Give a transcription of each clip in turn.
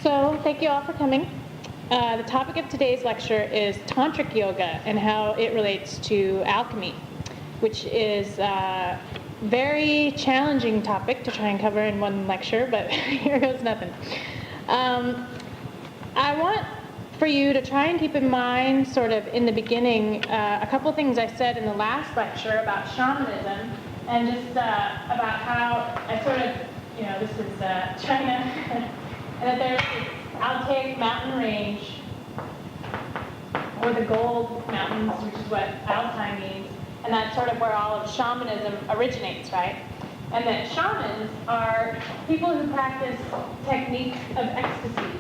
So, thank you all for coming. The topic of today's lecture is Tantric Yoga and how it relates to alchemy, which is a very challenging topic to try and cover in one lecture, but here goes nothing. I want for you to try and keep in mind, sort of in the beginning, a couple things I said in the last lecture about shamanism, and just about how I sort of, this is China, and that there's this Altai mountain range, or the Gold Mountains, which is what Altai means, and that's sort of where all of shamanism originates, right? And that shamans are people who practice techniques of ecstasy.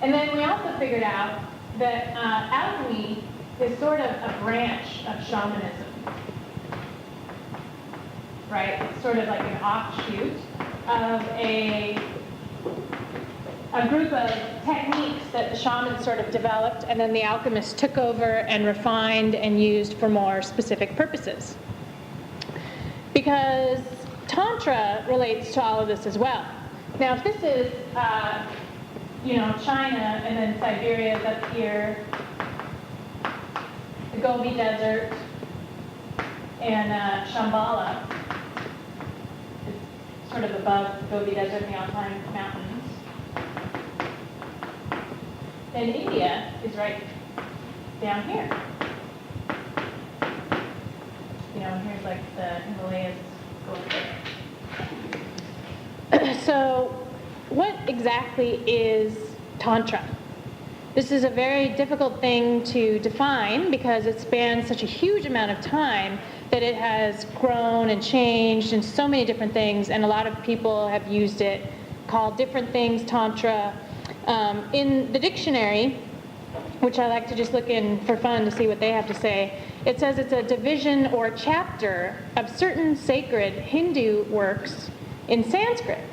And then we also figured out that alchemy is sort of a branch of shamanism, right? It's sort of like an offshoot of a group of techniques that the shamans sort of developed, and then the alchemists took over and refined and used for more specific purposes. Because Tantra relates to all of this as well. Now, if this is China, and then Siberia is up here, the Gobi Desert, and Shambhala is sort of above the Gobi Desert and the Altai Mountains. Then India is right down here. Here's like the Himalayas go up there. So, what exactly is Tantra? This is a very difficult thing to define because it spans such a huge amount of time that it has grown and changed in so many different things, and a lot of people have used it, called different things Tantra. In the dictionary, which I like to just look in for fun to see what they have to say, it says it's a division or chapter of certain sacred Hindu works in Sanskrit.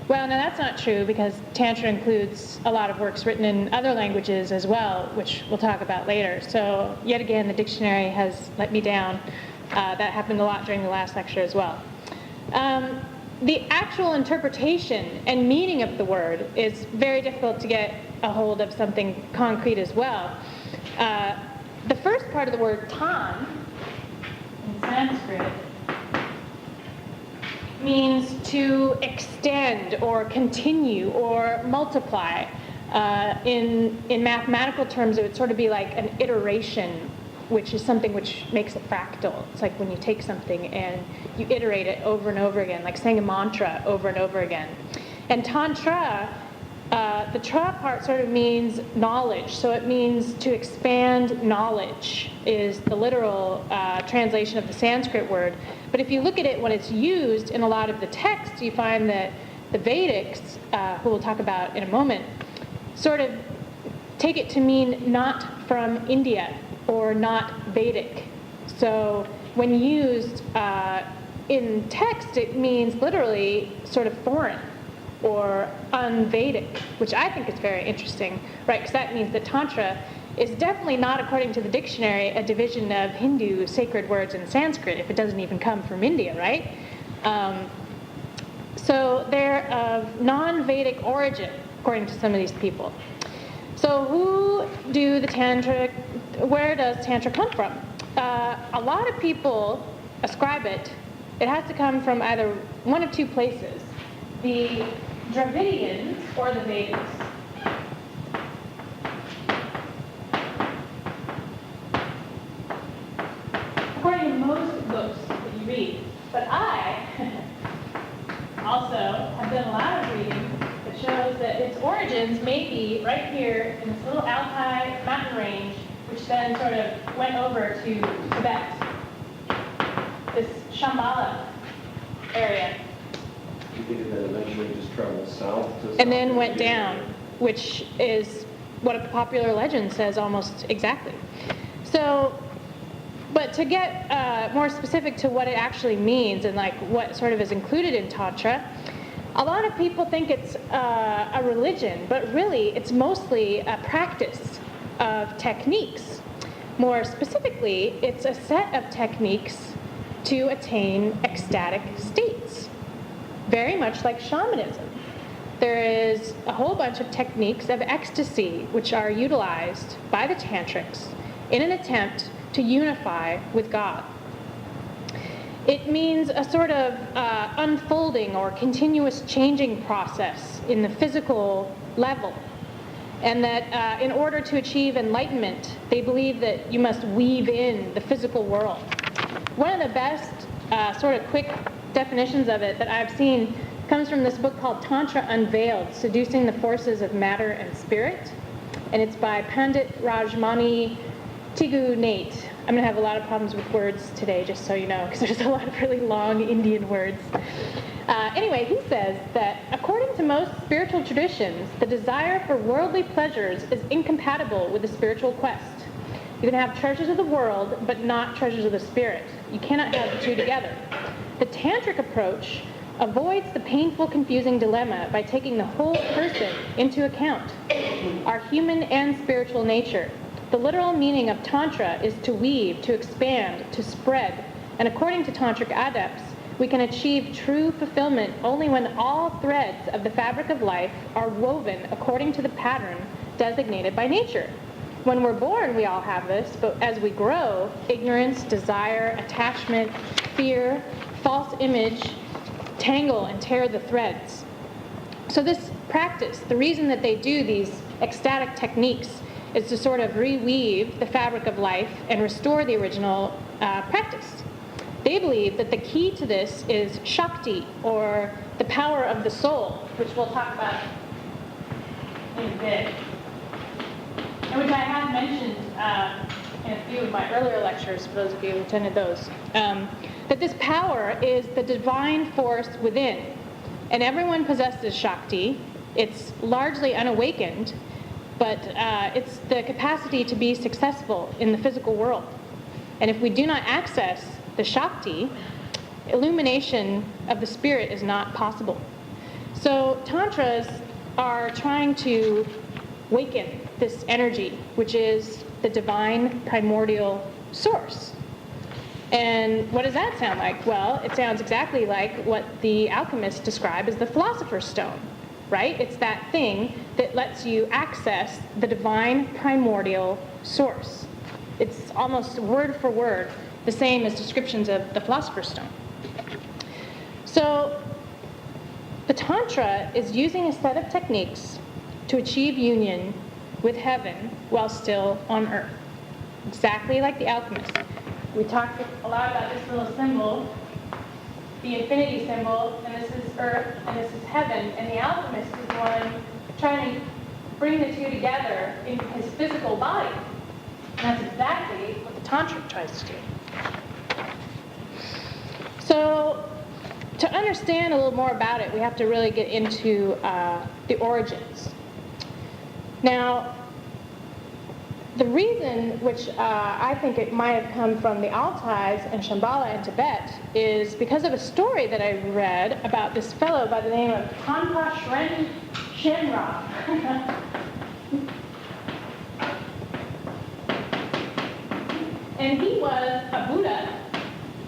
Well, now that's not true because Tantra includes a lot of works written in other languages as well, which we'll talk about later. So yet again, the dictionary has let me down. That happened a lot during the last lecture as well. The actual interpretation and meaning of the word is very difficult to get a hold of something concrete as well. The first part of the word tan in Sanskrit means to extend or continue or multiply. In mathematical terms, it would sort of be like an iteration, which is something which makes a fractal. It's like when you take something and you iterate it over and over again, like saying a mantra over and over again. And Tantra, the tra part sort of means knowledge. So it means to expand knowledge is the literal translation of the Sanskrit word. But if you look at it when it's used in a lot of the texts, you find that the Vedics, who we'll talk about in a moment, sort of take it to mean not from India or not Vedic. So when used in text, it means literally sort of foreign or un-Vedic, which I think is very interesting, right? Because that means that Tantra is definitely not, according to the dictionary, a division of Hindu sacred words in Sanskrit, if it doesn't even come from India, right? So they're of non-Vedic origin, according to some of these people. So where does Tantra come from? A lot of people ascribe it. It has to come from either one of two places: the Dravidians or the Vedas. According to most books that you read. But I also have done a lot of reading that shows that its origins may be right here in this little Altai mountain range, which then sort of went over to Tibet, this Shambhala area. You think that eventually just traveled south to and then went down, which is what a popular legend says almost exactly. So, but to get more specific to what it actually means and like what sort of is included in Tantra, a lot of people think it's a religion, but really it's mostly a practice of techniques. More specifically, it's a set of techniques to attain ecstatic states, very much like shamanism. There is a whole bunch of techniques of ecstasy which are utilized by the tantrics in an attempt to unify with God. It means a sort of unfolding or continuous changing process in the physical level, and that in order to achieve enlightenment, they believe that you must weave in the physical world. One of the best sort of quick definitions of it that I've seen comes from this book called Tantra Unveiled, Seducing the Forces of Matter and Spirit, and it's by Pandit Rajmani Tigu Nate. I'm going to have a lot of problems with words today, just so you know, because there's a lot of really long Indian words. Anyway, he says that according to most spiritual traditions, the desire for worldly pleasures is incompatible with the spiritual quest. You can have treasures of the world, but not treasures of the spirit. You cannot have the two together. The tantric approach avoids the painful, confusing dilemma by taking the whole person into account, our human and spiritual nature. The literal meaning of Tantra is to weave, to expand, to spread, and according to Tantric adepts, we can achieve true fulfillment only when all threads of the fabric of life are woven according to the pattern designated by nature. When we're born, we all have this, but as we grow, ignorance, desire, attachment, fear, false image, tangle and tear the threads. So this practice, the reason that they do these ecstatic techniques is to sort of reweave the fabric of life and restore the original practice. They believe that the key to this is Shakti, or the power of the soul, which we'll talk about in a bit, and which I have mentioned in a few of my earlier lectures, for those of you who attended those, that this power is the divine force within. And everyone possesses Shakti. It's largely unawakened, but it's the capacity to be successful in the physical world. And if we do not access the Shakti, illumination of the spirit is not possible. So Tantras are trying to waken this energy, which is the divine primordial source. And what does that sound like? Well, it sounds exactly like what the alchemists describe as the philosopher's stone, right? It's that thing that lets you access the divine primordial source. It's almost word for word the same as descriptions of the philosopher's stone. So the Tantra is using a set of techniques to achieve union with heaven while still on earth, exactly like the alchemists. We talked a lot about this little symbol, the infinity symbol, and this is earth, and this is heaven, and the alchemist is the one trying to bring the two together in his physical body. And that's exactly what the Tantric tries to do. So to understand a little more about it, we have to really get into the origins. Now, the reason which I think it might have come from the Altais and Shambhala in Tibet is because of a story that I read about this fellow by the name of Tanpa Shren Shenra. And he was a Buddha.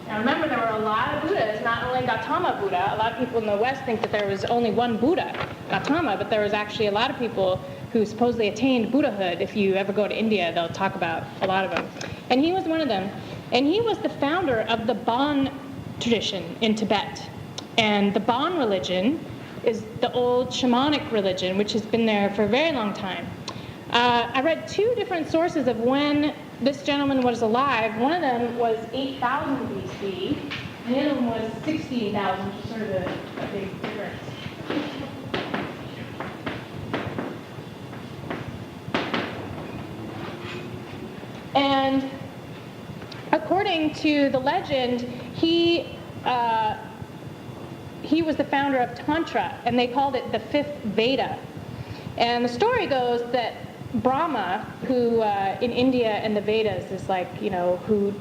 Now remember, there were a lot of Buddhas, not only Gautama Buddha. A lot of people in the West think that there was only one Buddha, Gautama, but there was actually a lot of people who supposedly attained Buddhahood. If you ever go to India, they'll talk about a lot of them. And he was one of them. And he was the founder of the Bon tradition in Tibet. And the Bon religion is the old shamanic religion, which has been there for a very long time. I read two different sources of when this gentleman was alive. One of them was 8,000 BC, and the other one was 16,000, which is sort of a big difference. And according to the legend, he was the founder of Tantra, and they called it the fifth Veda. And the story goes that Brahma, who in India and the Vedas is like, who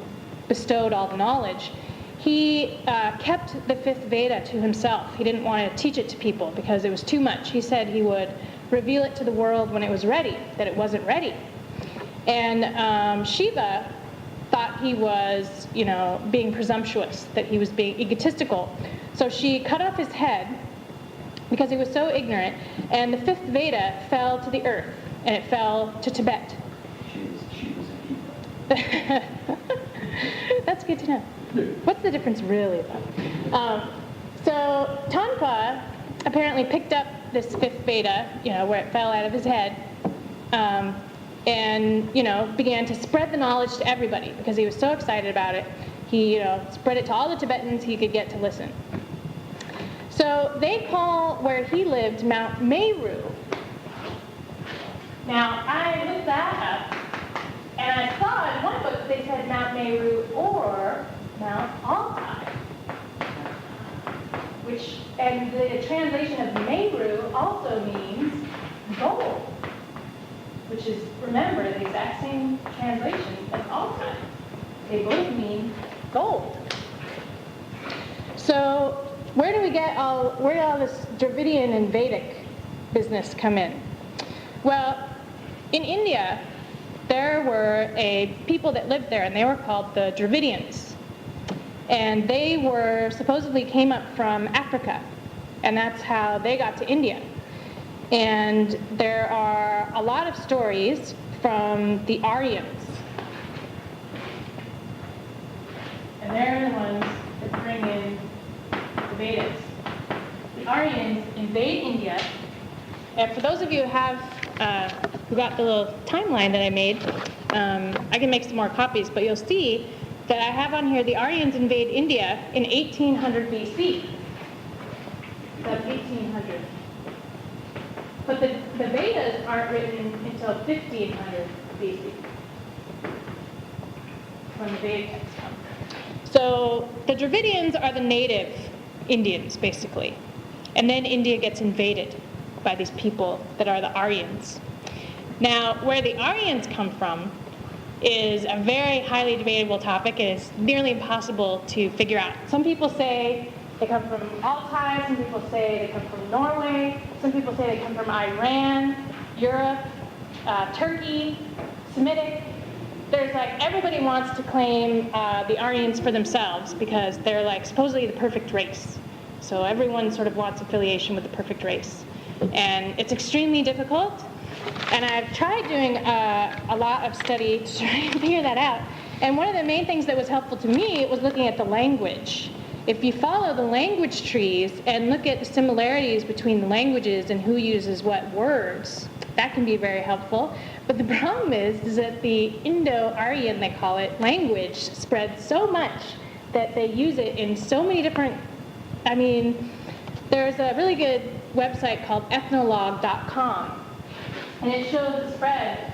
bestowed all the knowledge, he kept the fifth Veda to himself. He didn't want to teach it to people because it was too much. He said he would reveal it to the world when it was ready, that it wasn't ready. And Shiva thought he was, being presumptuous, that he was being egotistical. So she cut off his head because he was so ignorant, and the fifth Veda fell to the earth, and it fell to Tibet. She was a Hiva. That's good to know. What's the difference really about? So Tanpa apparently picked up this fifth Veda, where it fell out of his head, and began to spread the knowledge to everybody because he was so excited about it. He spread it to all the Tibetans he could get to listen. So they call where he lived Mount Meru. Now I looked that up, and I saw in one book they said Mount Meru or Mount Altai, and the translation of Meru also means gold, which is, remember, the exact same translation as Altai. They both mean gold. So where did all this Dravidian and Vedic business come in? Well, in India, there were a people that lived there, and they were called the Dravidians. And they supposedly came up from Africa, and that's how they got to India. And there are a lot of stories from the Aryans. And they're the ones that bring in the Vedas. The Aryans invade India. And for those of you who got the little timeline that I made, I can make some more copies, but you'll see that I have on here the Aryans invade India in 1800 BC. That's 1800. But the Vedas aren't written until 1500 BC, when the Vedic texts come. So the Dravidians are the native Indians, basically. And then India gets invaded by these people that are the Aryans. Now, where the Aryans come from is a very highly debatable topic. It is nearly impossible to figure out. Some people say they come from Altai, some people say they come from Norway, some people say they come from Iran, Europe, Turkey, Semitic. There's everybody wants to claim the Aryans for themselves because they're supposedly the perfect race. So everyone sort of wants affiliation with the perfect race. And it's extremely difficult. And I've tried doing a lot of study to try and figure that out. And one of the main things that was helpful to me was looking at the language. If you follow the language trees and look at the similarities between the languages and who uses what words, that can be very helpful. But the problem is that the Indo-Aryan, they call it, language spreads so much that they use it in so many different, there's a really good website called ethnologue.com. And it shows the spread.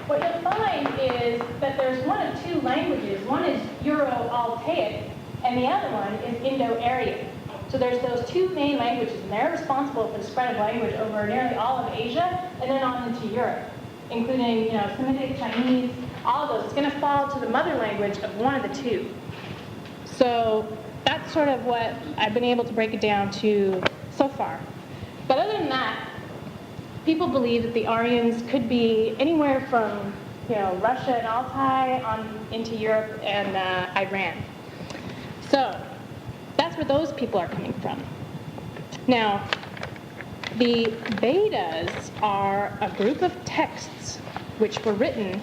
What you'll find is that there's one of two languages. One is Euro-Altaic, and the other one is Indo-Aryan. So there's those two main languages, and they're responsible for the spread of language over nearly all of Asia, and then on into Europe, including Semitic, Chinese, all of those. It's going to fall to the mother language of one of the two. So that's sort of what I've been able to break it down to so far. But other than that, people believe that the Aryans could be anywhere from Russia and Altai on into Europe and Iran. So that's where those people are coming from. Now, the Vedas are a group of texts which were written,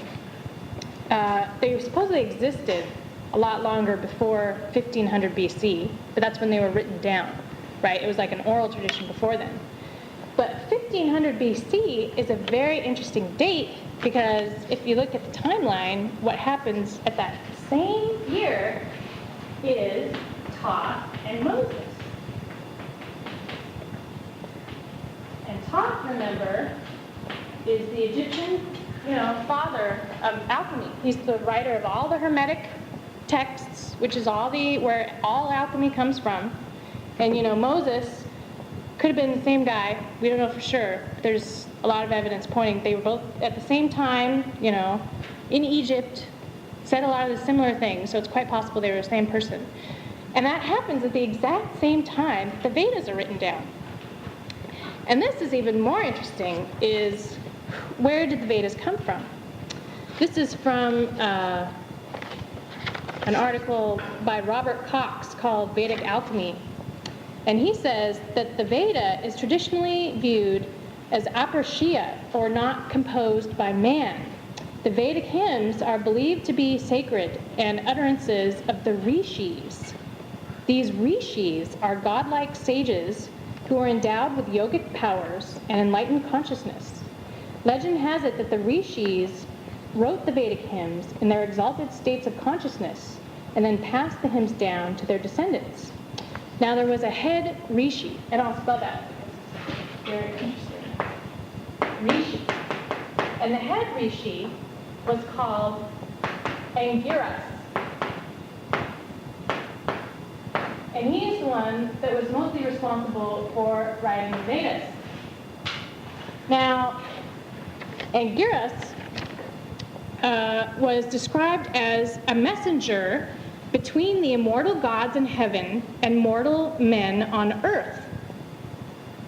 they supposedly existed a lot longer before 1500 BC, but that's when they were written down, right? It was like an oral tradition before then. But 1500 BC is a very interesting date because if you look at the timeline, what happens at that same year is Thoth and Moses. And Thoth, remember, is the Egyptian, father of alchemy. He's the writer of all the Hermetic texts, which is where all alchemy comes from. And Moses could have been the same guy. We don't know for sure. There's a lot of evidence pointing they were both at the same time, in Egypt, said a lot of the similar things. So it's quite possible they were the same person. And that happens at the exact same time the Vedas are written down. And this is even more interesting, is where did the Vedas come from? This is from an article by Robert Cox called Vedic Alchemy. And he says that the Veda is traditionally viewed as aparshya, or not composed by man. The Vedic hymns are believed to be sacred and utterances of the rishis. These rishis are godlike sages who are endowed with yogic powers and enlightened consciousness. Legend has it that the rishis wrote the Vedic hymns in their exalted states of consciousness and then passed the hymns down to their descendants. Now there was a head rishi, and I'll spell that because it's very interesting. Rishi. And the head rishi was called Angiras. And he is the one that was mostly responsible for writing the Vedas. Now, Angiras was described as a messenger between the immortal gods in heaven and mortal men on earth.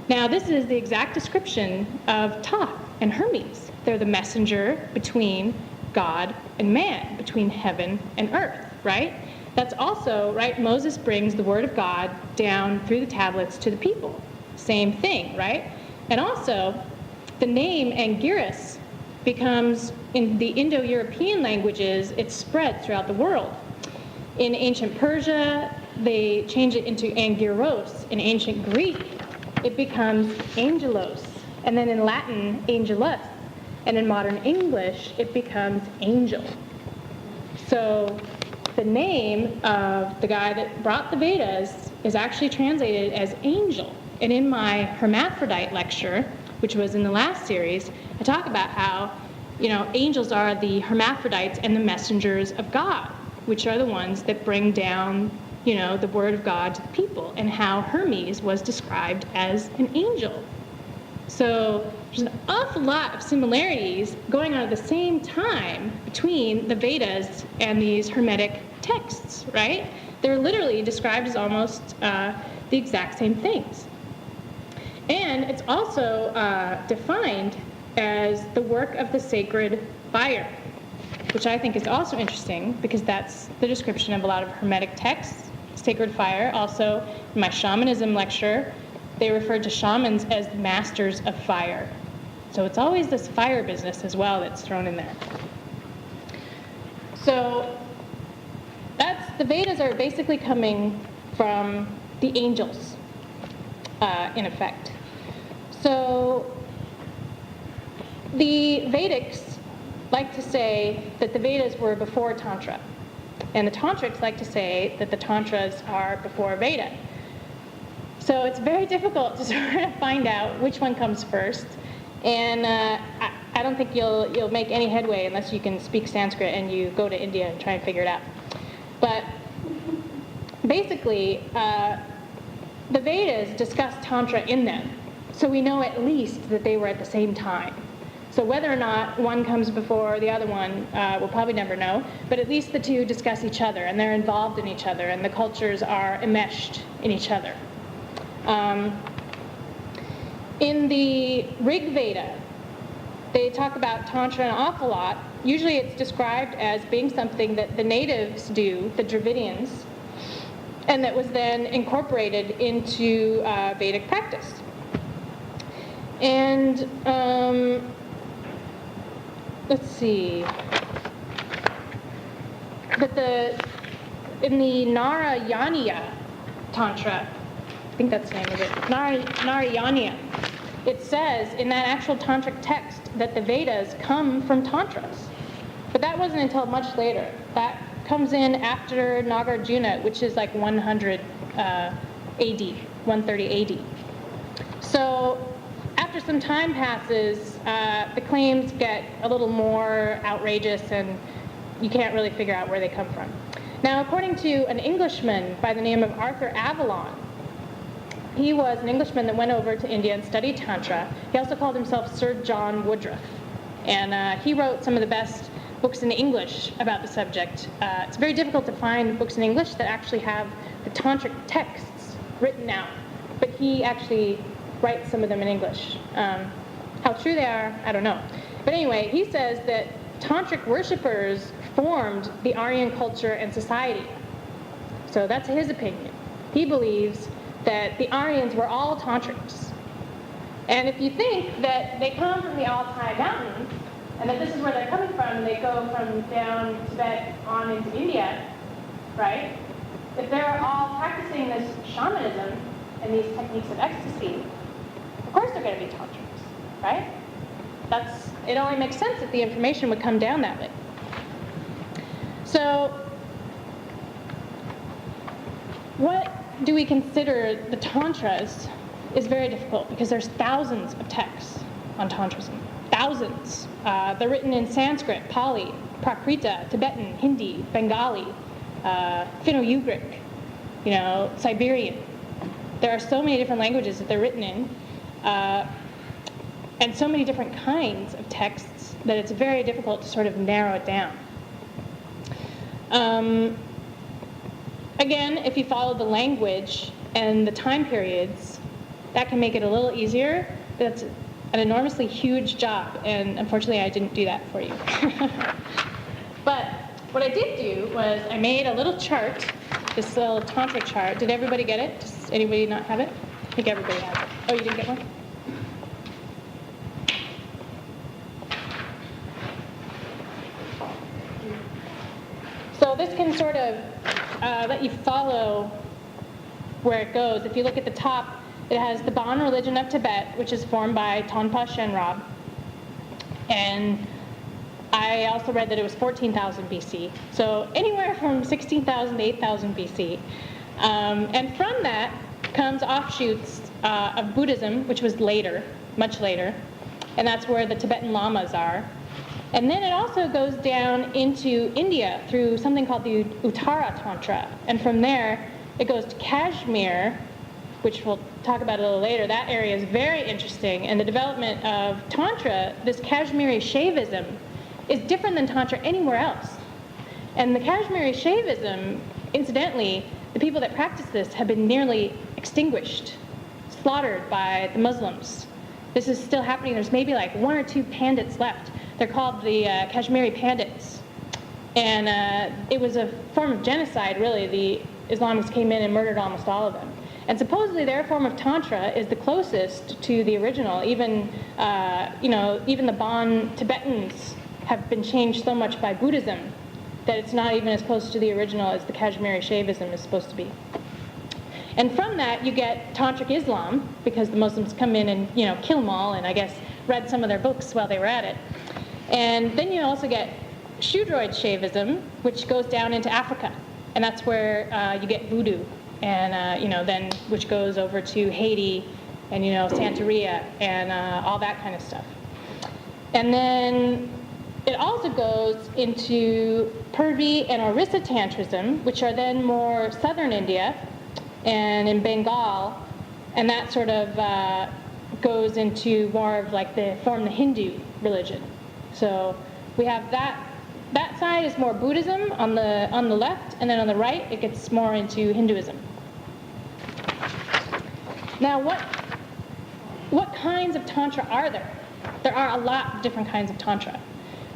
Now, this is the exact description of Thoth and Hermes. They're the messenger between God and man, between heaven and earth, right? That's also, right, Moses brings the word of God down through the tablets to the people. Same thing, right? And also, the name Angiras becomes, in the Indo-European languages, it spread throughout the world. In ancient Persia, they change it into Angiros. In ancient Greek, it becomes angelos. And then in Latin, angelus. And in modern English, it becomes angel. So the name of the guy that brought the Vedas is actually translated as angel. And in my Hermaphrodite lecture, which was in the last series, I talk about how, angels are the hermaphrodites and the messengers of God, which are the ones that bring down, the word of God to the people, and how Hermes was described as an angel. So there's an awful lot of similarities going on at the same time between the Vedas and these Hermetic texts, right? They're literally described as almost the exact same things. And it's also defined as the work of the sacred fire, which I think is also interesting because that's the description of a lot of Hermetic texts. Sacred fire. Also, in my shamanism lecture, they referred to shamans as masters of fire. So it's always this fire business as well that's thrown in there. So the Vedas are basically coming from the angels, in effect. So the Vedics like to say that the Vedas were before Tantra. And the Tantrics like to say that the Tantras are before Veda. So it's very difficult to sort of find out which one comes first. And I don't think you'll make any headway unless you can speak Sanskrit and you go to India and try and figure it out. But basically, the Vedas discuss Tantra in them. So we know at least that they were at the same time. So whether or not one comes before the other one, we'll probably never know, but at least the two discuss each other, and they're involved in each other, and the cultures are enmeshed in each other. In the Rig Veda, they talk about Tantra an awful lot. Usually it's described as being something that the natives do, the Dravidians, and that was then incorporated into Vedic practice. And let's see. But in the Narayana Tantra, I think that's the name of it, Narayana, it says in that actual tantric text that the Vedas come from Tantras. But that wasn't until much later. That comes in after Nagarjuna, which is like 100 AD, 130 AD. So after some time passes, the claims get a little more outrageous and you can't really figure out where they come from. Now, according to an Englishman by the name of Arthur Avalon, he was an Englishman that went over to India and studied Tantra. He also called himself Sir John Woodruff. And he wrote some of the best books in English about the subject. It's very difficult to find books in English that actually have the Tantric texts written out. But he actually writes some of them in English. How true they are, I don't know. But anyway, he says that Tantric worshippers formed the Aryan culture and society. So that's his opinion. He believes that the Aryans were all Tantrics. And if you think that they come from the Altai Mountains, and that this is where they're coming from, and they go from down Tibet on into India, right? If they're all practicing this shamanism and these techniques of ecstasy, of course they're going to be Tantrics, right? It only makes sense that the information would come down that way. So, what do we consider the Tantras is very difficult because there's thousands of texts on Tantrism. Thousands. They're written in Sanskrit, Pali, Prakrita, Tibetan, Hindi, Bengali, Finno-Ugric, Siberian. There are so many different languages that they're written in, and so many different kinds of texts that it's very difficult to sort of narrow it down. Again, if you follow the language and the time periods, that can make it a little easier. That's an enormously huge job, and unfortunately I didn't do that for you. But what I did do was I made a little chart, this little tantric chart. Did everybody get it? Does anybody not have it? I think everybody has it. Oh, you didn't get one? So this can sort of let you follow where it goes. If you look at the top, it has the Bon religion of Tibet, which is formed by Tonpa Shenrab. And I also read that it was 14,000 BC. So anywhere from 16,000 to 8,000 BC. And from that comes offshoots of Buddhism, which was later, much later. And that's where the Tibetan lamas are. And then it also goes down into India through something called the Uttara Tantra. And from there, it goes to Kashmir, which we'll talk about a little later. That area is very interesting. And the development of Tantra, this Kashmiri Shaivism, is different than Tantra anywhere else. And the Kashmiri Shaivism, incidentally, the people that practice this have been nearly extinguished, slaughtered by the Muslims. This is still happening. There's maybe like 1 or 2 pandits left. They're called the Kashmiri Pandits. And it was a form of genocide, really. The Islamists came in and murdered almost all of them. And supposedly their form of Tantra is the closest to the original. Even, even the Bon Tibetans have been changed so much by Buddhism that it's not even as close to the original as the Kashmiri Shaivism is supposed to be. And from that, you get Tantric Islam, because the Muslims come in and, kill them all, and I guess read some of their books while they were at it. And then you also get Shudroid Shaivism, which goes down into Africa. And that's where you get voodoo, and, then which goes over to Haiti and, Santeria and all that kind of stuff. And then it also goes into Purvi and Orissa Tantrism, which are then more southern India and in Bengal, and that sort of goes into more of like the Hindu religion. So we have that side is more Buddhism on the left, and then on the right it gets more into Hinduism. Now what kinds of Tantra are there? There are a lot of different kinds of Tantra.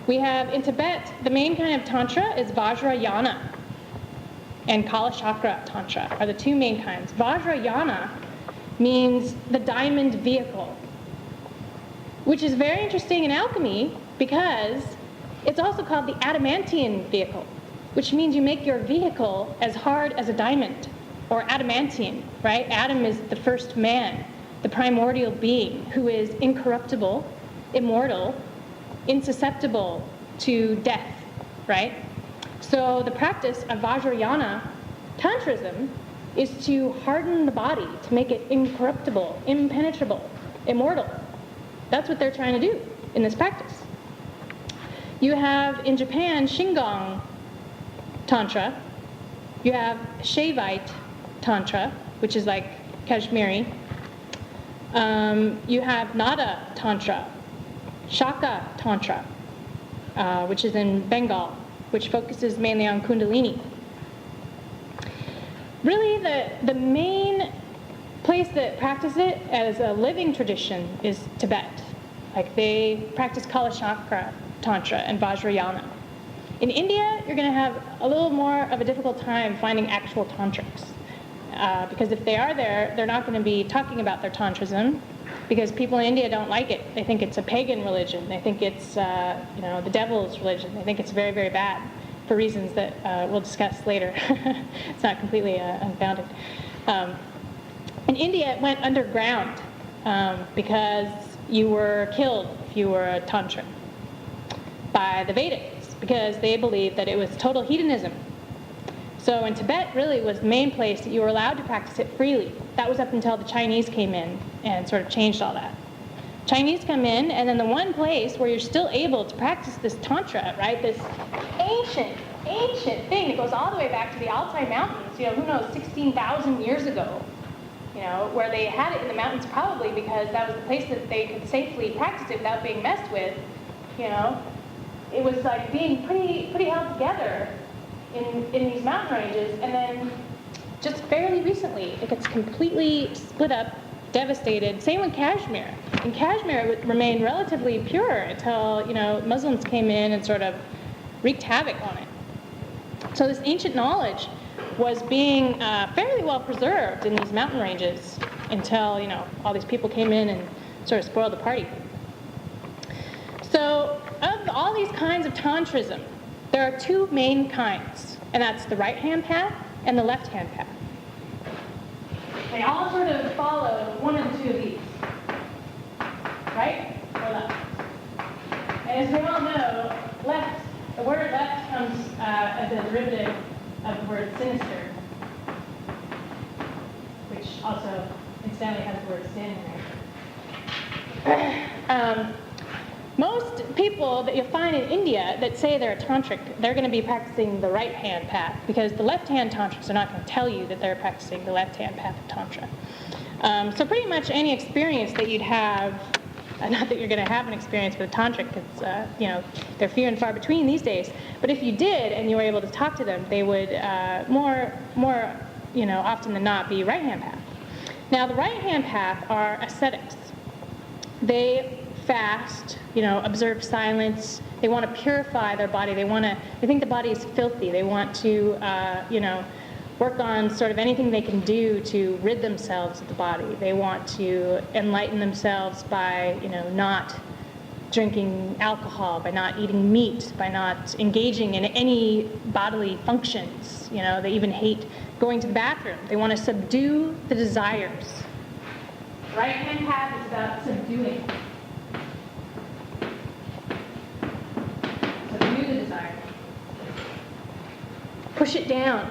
We have, in Tibet, the main kind of Tantra is Vajrayana and Kalachakra Tantra are the 2 main kinds. Vajrayana means the diamond vehicle, which is very interesting in alchemy because it's also called the adamantine vehicle, which means you make your vehicle as hard as a diamond, or adamantine, right? Adam is the first man, the primordial being who is incorruptible, immortal, insusceptible to death, right? So the practice of Vajrayana Tantrism is to harden the body, to make it incorruptible, impenetrable, immortal. That's what they're trying to do in this practice. You have, in Japan, Shingon Tantra. You have Shaivite Tantra, which is like Kashmiri. You have Nada Tantra, Shaka Tantra, which is in Bengal, which focuses mainly on Kundalini. Really, the main place that practices it as a living tradition is Tibet. Like they practice Kalachakra Tantra and Vajrayana. In India, you're going to have a little more of a difficult time finding actual tantrics. Because if they are there, they're not going to be talking about their tantrism, because people in India don't like it. They think it's a pagan religion. They think it's the devil's religion. They think it's very, very bad for reasons that we'll discuss later. It's not completely unfounded. In India, it went underground because you were killed if you were a tantra by the Vedas, because they believed that it was total hedonism. So in Tibet really was the main place that you were allowed to practice it freely. That was up until the Chinese came in and sort of changed all that. Chinese come in, and then the one place where you're still able to practice this tantra, right, this ancient thing that goes all the way back to the Altai Mountains, who knows, 16,000 years ago, where they had it in the mountains probably because that was the place that they could safely practice it without being messed with, It was like being pretty held together in these mountain ranges, and then just fairly recently it gets completely split up, devastated. Same with Kashmir. In Kashmir it remained relatively pure until Muslims came in and sort of wreaked havoc on it. So this ancient knowledge was being fairly well preserved in these mountain ranges until all these people came in and sort of spoiled the party. So of all these kinds of tantrism, there are two main kinds, and that's the right-hand path and the left-hand path. They all sort of follow one of the two of these, right or left. And as we all know, the word left comes as a derivative of the word sinister, which also incidentally has the word sin in there. Most people that you'll find in India that say they're a tantric, they're going to be practicing the right-hand path, because the left-hand tantrics are not going to tell you that they're practicing the left-hand path of tantra. So pretty much any experience that you'd have, not that you're going to have an experience with a tantric, because they're few and far between these days. But if you did and you were able to talk to them, they would more often than not be right-hand path. Now the right-hand path are ascetics. They fast, observe silence. They want to purify their body. They think the body is filthy. They want to, work on sort of anything they can do to rid themselves of the body. They want to enlighten themselves by, not drinking alcohol, by not eating meat, by not engaging in any bodily functions. They even hate going to the bathroom. They want to subdue the desires. Right-hand path is about subduing. Subdue the desire. Push it down,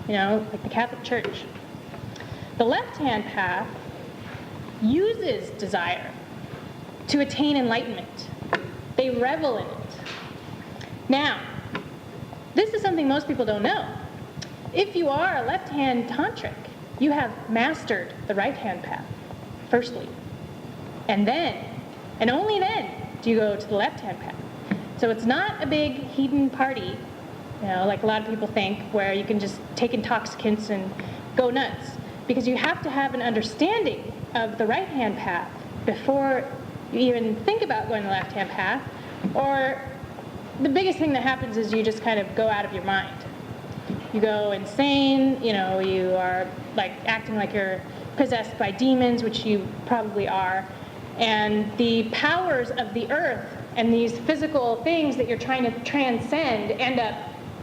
like the Catholic Church. The left-hand path uses desire to attain enlightenment. They revel in it. Now, this is something most people don't know. If you are a left-hand tantric, you have mastered the right-hand path, firstly. And then, and only then, do you go to the left-hand path. So it's not a big hedon party, like a lot of people think, where you can just take intoxicants and go nuts. Because you have to have an understanding of the right-hand path before you even think about going the left-hand path, or the biggest thing that happens is you just kind of go out of your mind. You go insane, you are like acting like you're possessed by demons, which you probably are, and the powers of the earth and these physical things that you're trying to transcend end up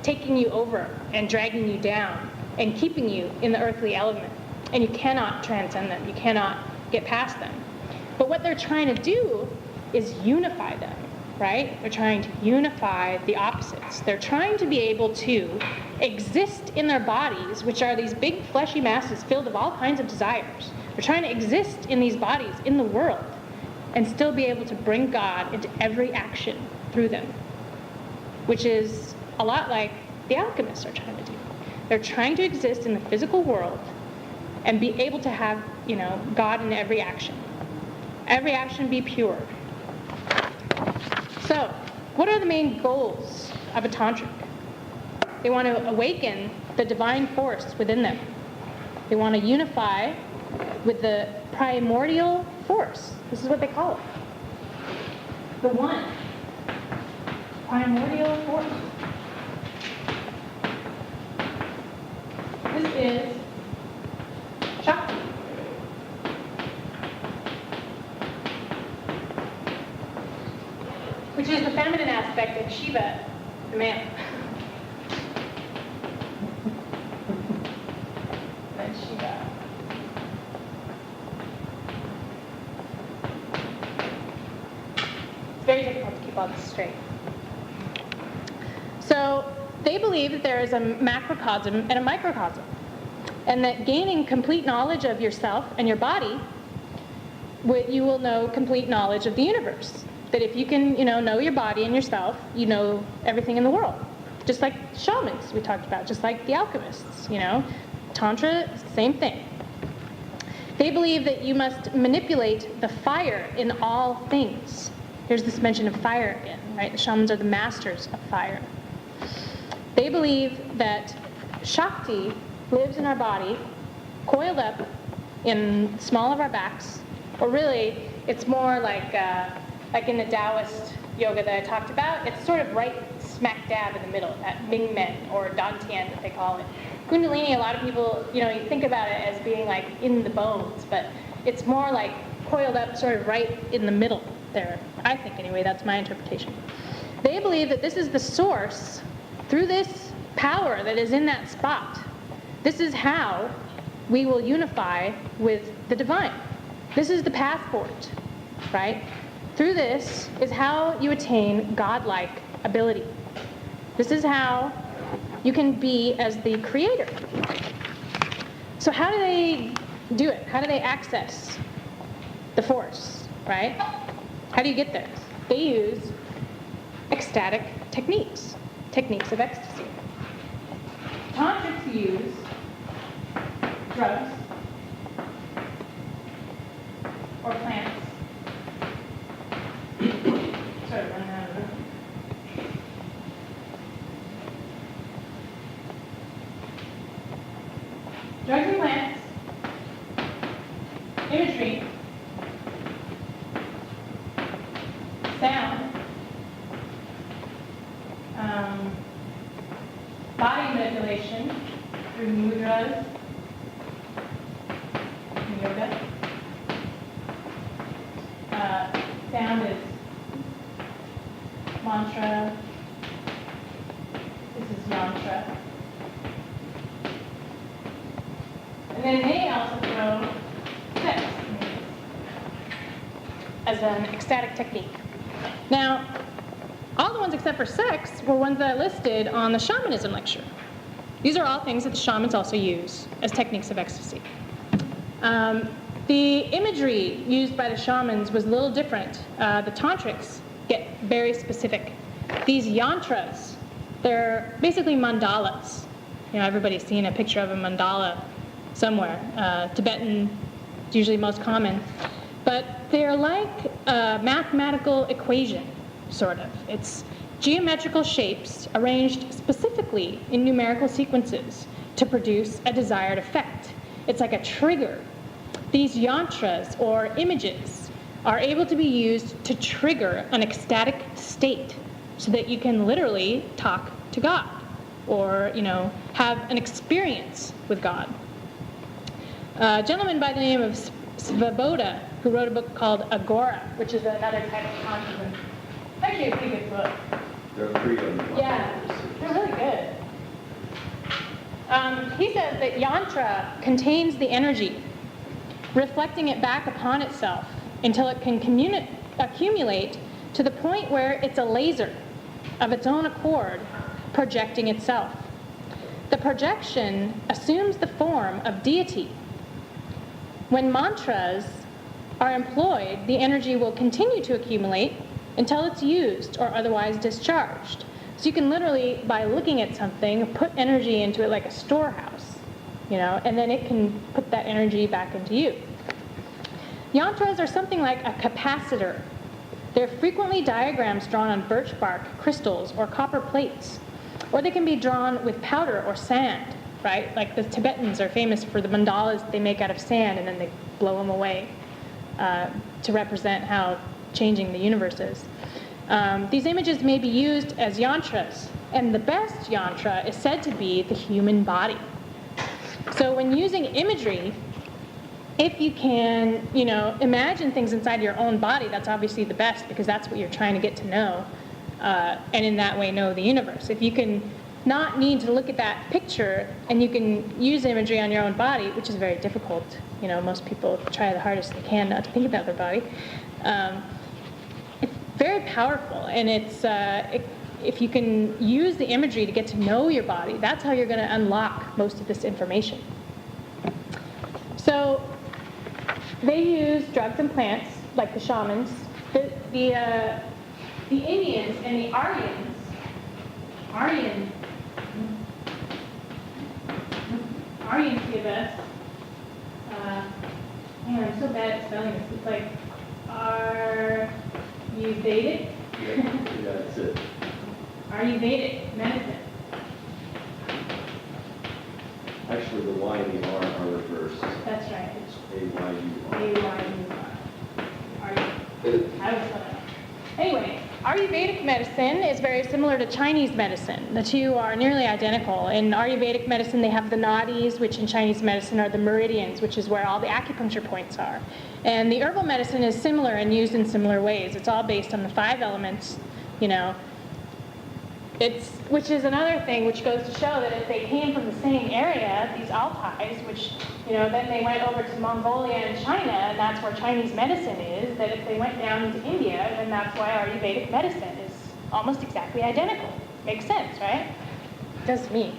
taking you over and dragging you down and keeping you in the earthly element, and you cannot transcend them. You cannot get past them. But what they're trying to do is unify them, right? They're trying to unify the opposites. They're trying to be able to exist in their bodies, which are these big fleshy masses filled with all kinds of desires. They're trying to exist in these bodies in the world and still be able to bring God into every action through them, which is a lot like the alchemists are trying to do. They're trying to exist in the physical world and be able to have, God in every action. Every action be pure. So, what are the main goals of a tantric? They want to awaken the divine force within them. They want to unify with the primordial force. This is what they call it. The one. Primordial force. This is Shakti. Which is the feminine aspect of Shiva, the man. Then Shiva. It's very difficult to keep all this straight. So they believe that there is a macrocosm and a microcosm, and that gaining complete knowledge of yourself and your body, you will know complete knowledge of the universe. That if you can, know your body and yourself, you know everything in the world. Just like shamans we talked about, just like the alchemists, Tantra, same thing. They believe that you must manipulate the fire in all things. Here's this mention of fire again, right? The shamans are the masters of fire. They believe that Shakti lives in our body, coiled up in the small of our backs, or really, it's more like in the Taoist yoga that I talked about, it's sort of right smack dab in the middle, that Mingmen, or Dantian that they call it. Kundalini, a lot of people, you think about it as being like in the bones, but it's more like coiled up sort of right in the middle there. I think anyway, that's my interpretation. They believe that this is the source, through this power that is in that spot. This is how we will unify with the divine. This is the passport, right? Through this is how you attain godlike ability. This is how you can be as the creator. So how do they do it? How do they access the force, right? How do you get there? They use ecstatic techniques of ecstasy. Tantrics use drugs or plants. Sort of running out of room. Drugs and plants, imagery, sound, body manipulation through mudras in yoga. Sound is mantra. This is yantra. And then they also throw sex as an ecstatic technique. Now, all the ones except for sex were ones that I listed on the shamanism lecture. These are all things that the shamans also use as techniques of ecstasy. The imagery used by the shamans was a little different. The tantrics get very specific. These yantras, they're basically mandalas. Everybody's seen a picture of a mandala somewhere. Tibetan, it's usually most common. But they're like a mathematical equation, sort of. It's geometrical shapes arranged specifically in numerical sequences to produce a desired effect. It's like a trigger. These yantras, or images, are able to be used to trigger an ecstatic state so that you can literally talk to God or, have an experience with God. A gentleman by the name of Svoboda, who wrote a book called Agora, which is another type of consciousness. Actually a pretty good book. There are 3 of them. Yeah, they're really good. He says that yantra contains the energy, reflecting it back upon itself until it can accumulate to the point where it's a laser of its own accord projecting itself. The projection assumes the form of deity. When mantras are employed, the energy will continue to accumulate until it's used or otherwise discharged. So you can literally, by looking at something, put energy into it like a storehouse, and then it can put that energy back into you. Yantras are something like a capacitor. They're frequently diagrams drawn on birch bark, crystals, or copper plates. Or they can be drawn with powder or sand, right? Like the Tibetans are famous for the mandalas they make out of sand, and then they blow them away to represent how changing the universe is. These images may be used as yantras, and the best yantra is said to be the human body. So when using imagery, if you can, imagine things inside your own body, that's obviously the best, because that's what you're trying to get to know, and in that way know the universe. If you can not need to look at that picture, and you can use imagery on your own body, which is very difficult. Most people try the hardest they can not to think about their body. It's very powerful, and if you can use the imagery to get to know your body, that's how you're going to unlock most of this information. So they use drugs and plants, like the shamans. The Indians and the Aryans, give us, I'm so bad at spelling this, it's like Ayurvedic? Yeah, that's it. Ayurvedic medicine. Actually, the Y and the R are reversed. That's right. It's A-Y-U-R. I always thought that. Anyway, Ayurvedic medicine is very similar to Chinese medicine. The two are nearly identical. In Ayurvedic medicine, they have the nadis, which in Chinese medicine are the meridians, which is where all the acupuncture points are. And the herbal medicine is similar and used in similar ways. It's all based on the 5 elements, which is another thing which goes to show that if they came from the same area, these Altais, which, then they went over to Mongolia and China, and that's where Chinese medicine is, that if they went down into India, then that's why Ayurvedic medicine is almost exactly identical. Makes sense, right? It does to me.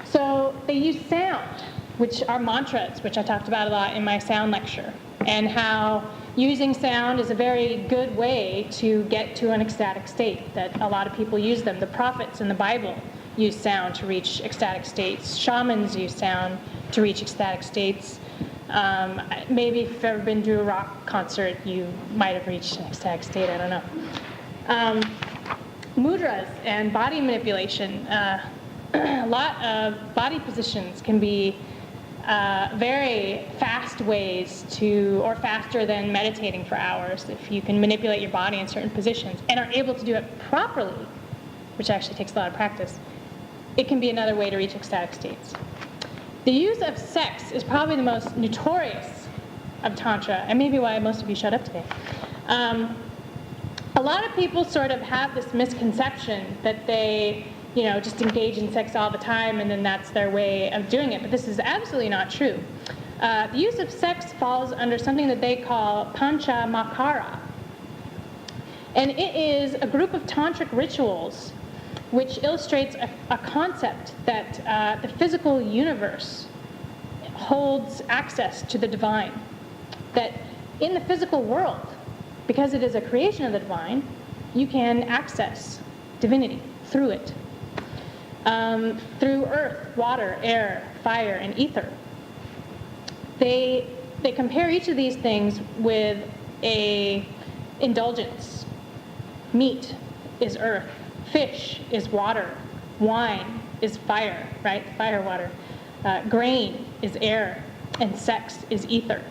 So they use sound, which are mantras, which I talked about a lot in my sound lecture, and how using sound is a very good way to get to an ecstatic state, that a lot of people use them. The prophets in the Bible use sound to reach ecstatic states. Shamans use sound to reach ecstatic states. Maybe if you've ever been to a rock concert, you might have reached an ecstatic state, I don't know. Mudras and body manipulation. A lot of body positions can be very fast ways or faster than meditating for hours, if you can manipulate your body in certain positions and are able to do it properly, which actually takes a lot of practice. It can be another way to reach ecstatic states. The use of sex is probably the most notorious of Tantra, and maybe why most of you shut up today. A lot of people sort of have this misconception that they just engage in sex all the time, and then that's their way of doing it. But this is absolutely not true. The use of sex falls under something that they call pancha makara. And it is a group of tantric rituals which illustrates a concept that the physical universe holds access to the divine. That in the physical world, because it is a creation of the divine, you can access divinity through it. Through earth, water, air, fire, and ether. They compare each of these things with a indulgence. Meat is earth, fish is water, wine is fire, right? Fire, water. Grain is air, and sex is ether.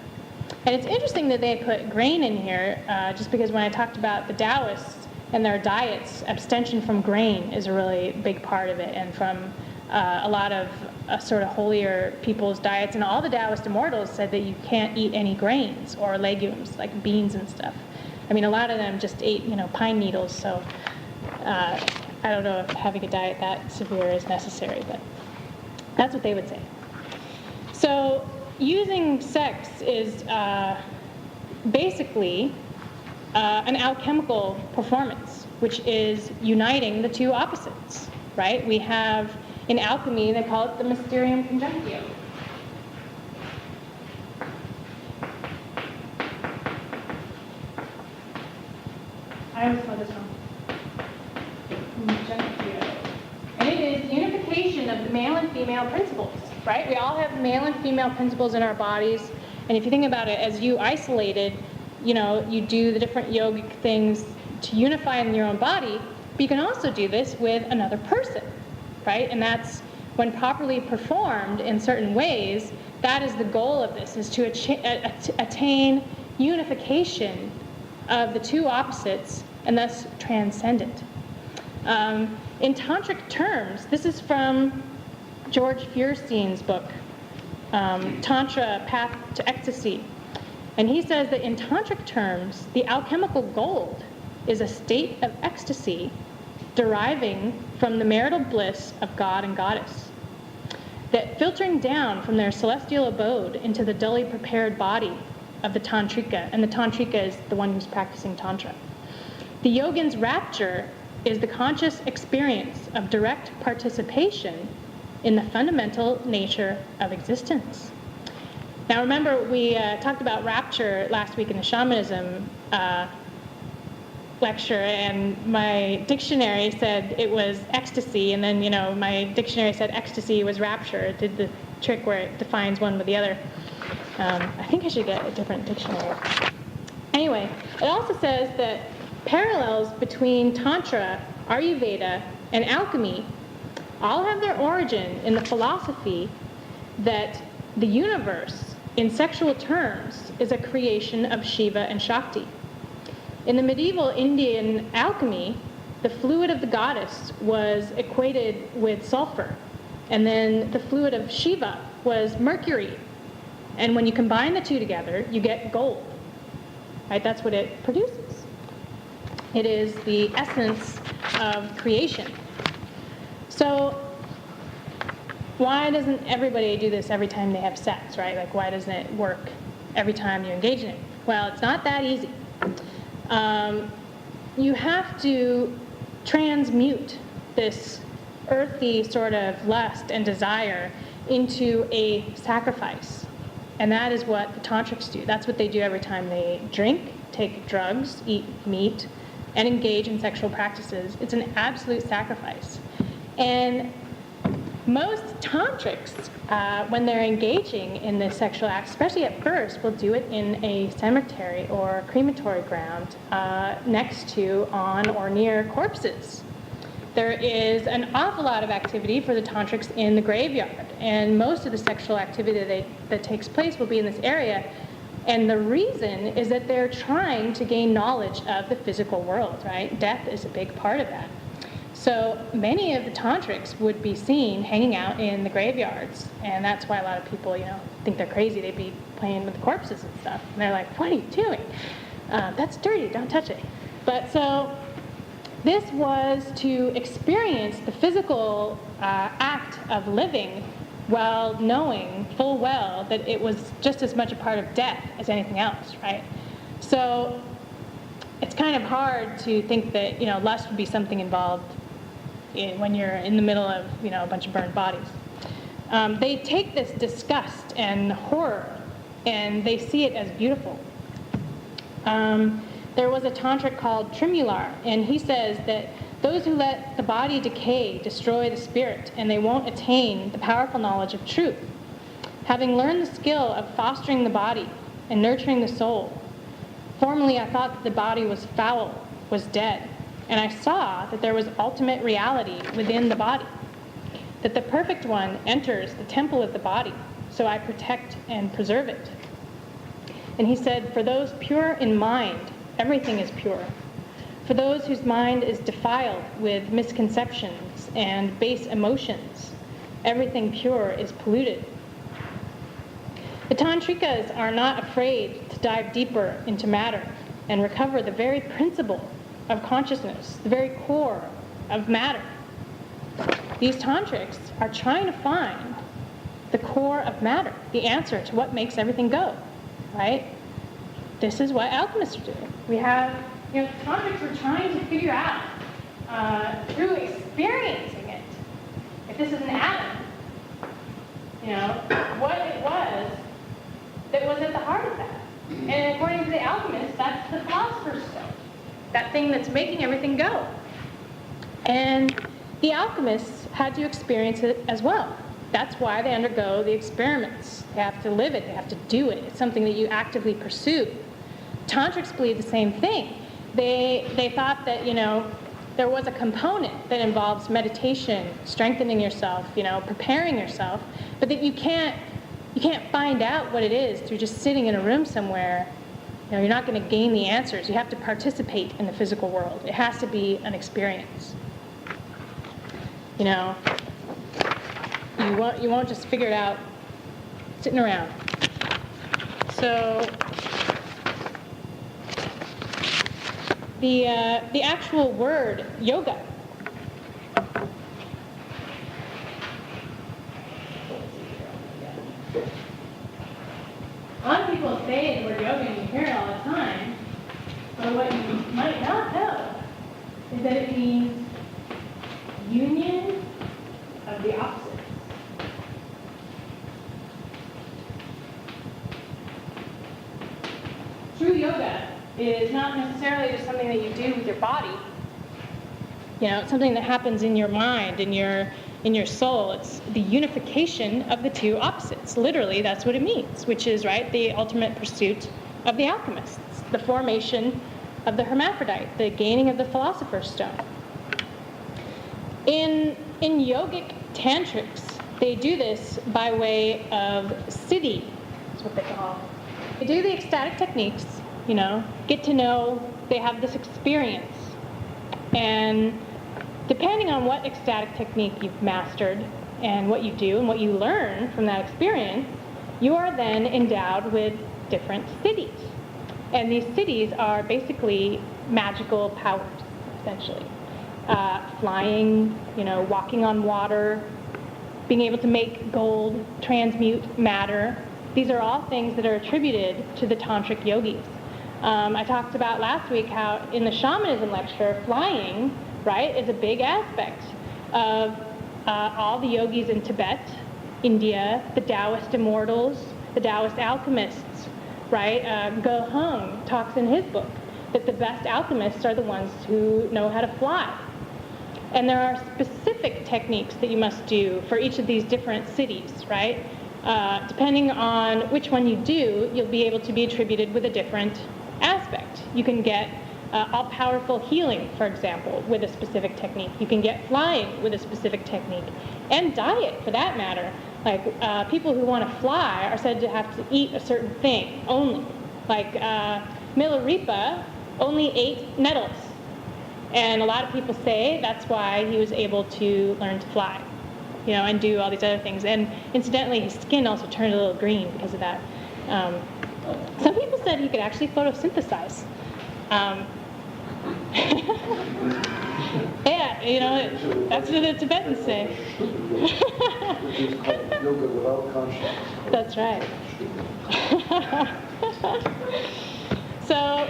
And it's interesting that they put grain in here, just because when I talked about the Taoists and their diets, abstention from grain is a really big part of it, and from a lot of sort of holier people's diets. And all the Taoist immortals said that you can't eat any grains or legumes, like beans and stuff. I mean, a lot of them just ate, pine needles, so I don't know if having a diet that severe is necessary, but that's what they would say. So using sex is basically an alchemical performance, which is uniting the two opposites, right? We have, in alchemy, they call it the mysterium conjunctio. I always call this wrong. Conjunctio. And it is unification of the male and female principles, right? We all have male and female principles in our bodies, and if you think about it, as you isolated, you do the different yogic things to unify in your own body, but you can also do this with another person, right? And that's, when properly performed in certain ways, That is the goal of this, is to attain unification of the two opposites and thus transcend it. In tantric terms, this is from George Feuerstein's book, Tantra, Path to Ecstasy. And he says that in tantric terms, the alchemical gold is a state of ecstasy deriving from the marital bliss of God and goddess, that filtering down from their celestial abode into the dully prepared body of the tantrika, and the tantrika is the one who's practicing tantra. The yogin's rapture is the conscious experience of direct participation in the fundamental nature of existence. Now remember, we talked about rapture last week in the shamanism lecture, and my dictionary said it was ecstasy, and then, my dictionary said ecstasy was rapture. It did the trick where it defines one with the other. I think I should get a different dictionary. Anyway, it also says that parallels between Tantra, Ayurveda, and alchemy all have their origin in the philosophy that the universe, in sexual terms, is a creation of Shiva and Shakti. In the medieval Indian alchemy, the fluid of the goddess was equated with sulfur, and then the fluid of Shiva was mercury. And when you combine the two together, you get gold. Right? That's what it produces. It is the essence of creation. So why doesn't everybody do this every time they have sex, right? Like, why doesn't it work every time you engage in it? Well, it's not that easy. You have to transmute this earthy sort of lust and desire into a sacrifice. And that is what the tantrics do. That's what they do every time they drink, take drugs, eat meat, and engage in sexual practices. It's an absolute sacrifice. And most tantrics, when they're engaging in this sexual act, especially at first, will do it in a cemetery or crematory ground next to, on, or near corpses. There is an awful lot of activity for the tantrics in the graveyard, and most of the sexual activity that takes place will be in this area. And the reason is that they're trying to gain knowledge of the physical world, right? Death is a big part of that. So many of the tantrics would be seen hanging out in the graveyards, and that's why a lot of people, think they're crazy. They'd be playing with the corpses and stuff, and they're like, "What are you doing? That's dirty. Don't touch it." But so this was to experience the physical act of living while knowing full well that it was just as much a part of death as anything else, right? So it's kind of hard to think that, lust would be something involved when you're in the middle of, a bunch of burned bodies. They take this disgust and horror, and they see it as beautiful. There was a tantric called Trimular, and he says that those who let the body decay destroy the spirit, and they won't attain the powerful knowledge of truth. Having learned the skill of fostering the body and nurturing the soul, formerly I thought that the body was foul, was dead, and I saw that there was ultimate reality within the body, that the perfect one enters the temple of the body, so I protect and preserve it. And he said, for those pure in mind, everything is pure. For those whose mind is defiled with misconceptions and base emotions, everything pure is polluted. The tantrikas are not afraid to dive deeper into matter and recover the very principle of consciousness, the very core of matter. These tantrics are trying to find the core of matter, the answer to what makes everything go, right? This is what alchemists are doing. We have, tantrics are trying to figure out, through experiencing it, if this is an atom, what it was that was at the heart of that. And according to the alchemists, that's the philosopher's stone, that thing that's making everything go. And the alchemists had to experience it as well. That's why they undergo the experiments. They have to live it. They have to do it. It's something that you actively pursue. Tantrics believe the same thing. They thought that, there was a component that involves meditation, strengthening yourself, preparing yourself, but that you can't You can't find out what it is through just sitting in a room somewhere. You're not going to gain the answers. You have to participate in the physical world. It has to be an experience. You won't just figure it out sitting around. So the actual word yoga. A lot of people say the word yoga and you hear it all the time, but what you might not know is that it means union of the opposites. True yoga is not necessarily just something that you do with your body. It's something that happens in your mind, in your soul. It's the unification of the two opposites. Literally, that's what it means, which is, right, the ultimate pursuit of the alchemists, the formation of the hermaphrodite, the gaining of the philosopher's stone. In yogic tantrics, they do this by way of siddhi, that's what they call it. They do the ecstatic techniques, get to know, they have this experience. And depending on what ecstatic technique you've mastered and what you do and what you learn from that experience, you are then endowed with different siddhis. And these siddhis are basically magical powers, essentially. Flying, walking on water, being able to make gold, transmute matter. These are all things that are attributed to the tantric yogis. I talked about last week how in the shamanism lecture, flying, right, is a big aspect of all the yogis in Tibet, India, the Taoist immortals, the Taoist alchemists, right? Go Hung talks in his book that the best alchemists are the ones who know how to fly. And there are specific techniques that you must do for each of these different siddhis, right? Depending on which one you do, you'll be able to be attributed with a different aspect. You can get all-powerful healing, for example, with a specific technique. You can get flying with a specific technique. And diet, for that matter. Like, people who want to fly are said to have to eat a certain thing only. Like, Milarepa only ate nettles. And a lot of people say that's why he was able to learn to fly, and do all these other things. And incidentally, his skin also turned a little green because of that. Some people said he could actually photosynthesize. Yeah, that's what the Tibetans say. Which is called yoga without consciousness. That's right. So,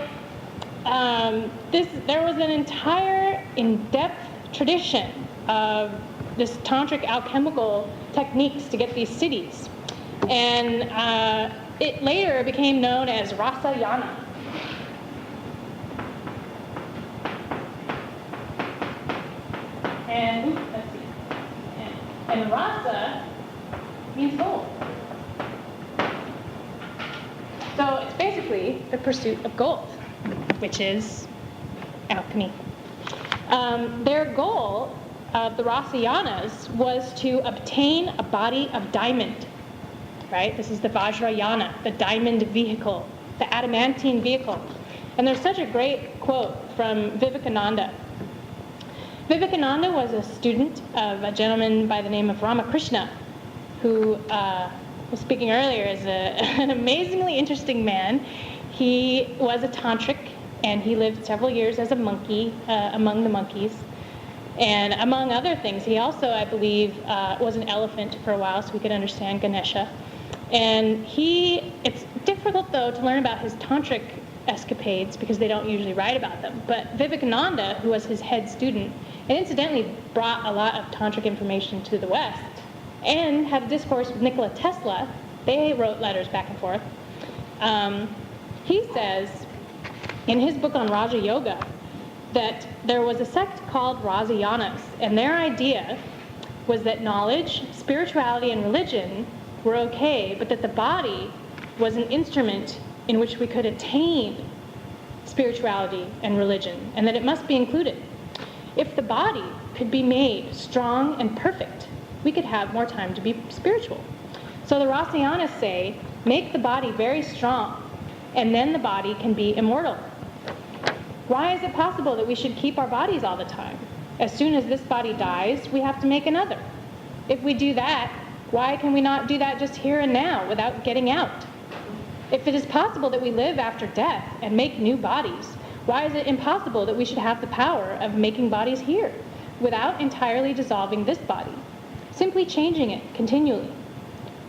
there was an entire in-depth tradition of this tantric alchemical techniques to get these siddhis. And it later became known as Rasayana. And, let's see. And rasa means gold. So it's basically the pursuit of gold, which is alchemy. Their goal of the Rasayanas was to obtain a body of diamond, right? This is the Vajrayana, the diamond vehicle, the adamantine vehicle. And there's such a great quote from Vivekananda. Vivekananda was a student of a gentleman by the name of Ramakrishna, who was speaking earlier is an amazingly interesting man. He was a tantric, and he lived several years as a monkey among the monkeys. And among other things, he also, I believe, was an elephant for a while, so we could understand Ganesha. And it's difficult, though, to learn about his tantric escapades because they don't usually write about them. But Vivekananda, who was his head student, and incidentally brought a lot of tantric information to the West, and had a discourse with Nikola Tesla. They wrote letters back and forth. He says in his book on Raja Yoga that there was a sect called Rasayanas, and their idea was that knowledge, spirituality, and religion were okay, but that the body was an instrument in which we could attain spirituality and religion, and that it must be included. If the body could be made strong and perfect, we could have more time to be spiritual. So the Rasayanas say, make the body very strong, and then the body can be immortal. Why is it possible that we should keep our bodies all the time? As soon as this body dies, we have to make another. If we do that, why can we not do that just here and now without getting out? If it is possible that we live after death and make new bodies, why is it impossible that we should have the power of making bodies here without entirely dissolving this body, simply changing it continually?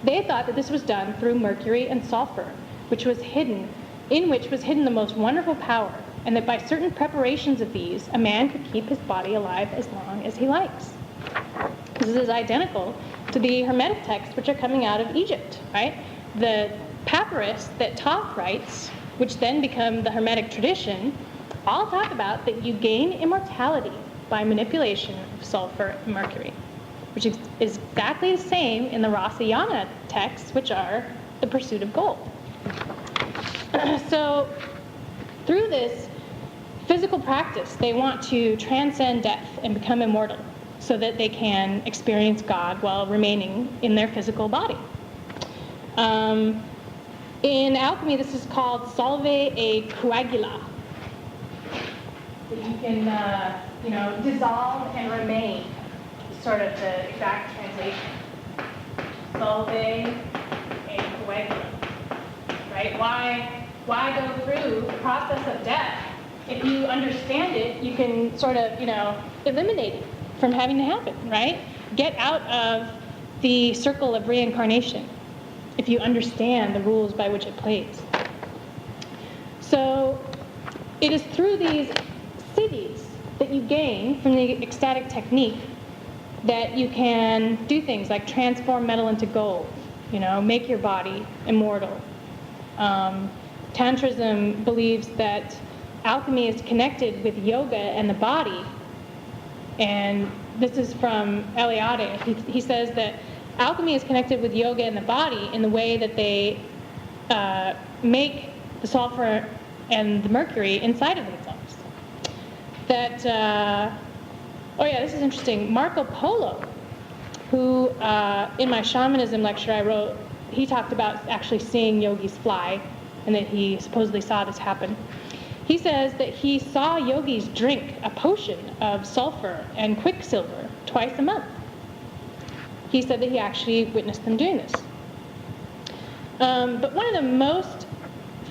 They thought that this was done through mercury and sulfur, in which was hidden the most wonderful power, and that by certain preparations of these, a man could keep his body alive as long as he likes. This is identical to the Hermetic texts which are coming out of Egypt, right? The papyrus that Thoth writes, which then become the Hermetic tradition, all talk about that you gain immortality by manipulation of sulfur and mercury, which is exactly the same in the Rasayana texts, which are the pursuit of gold. So through this physical practice, they want to transcend death and become immortal so that they can experience God while remaining in their physical body. In alchemy, this is called solve e coagula. That you can, dissolve and remain, is sort of the exact translation. Solve e coagula, right? Why go through the process of death? If you understand it, you can sort of, eliminate it from having to happen, right? Get out of the circle of reincarnation if you understand the rules by which it plays. So it is through these siddhis that you gain from the ecstatic technique that you can do things like transform metal into gold, make your body immortal. Tantrism believes that alchemy is connected with yoga and the body. And this is from Eliade. He says that alchemy is connected with yoga and the body in the way that they make the sulfur and the mercury inside of themselves. This is interesting. Marco Polo, who in my shamanism lecture I wrote, he talked about actually seeing yogis fly, and that he supposedly saw this happen. He says that he saw yogis drink a potion of sulfur and quicksilver twice a month. He said that he actually witnessed them doing this. But one of the most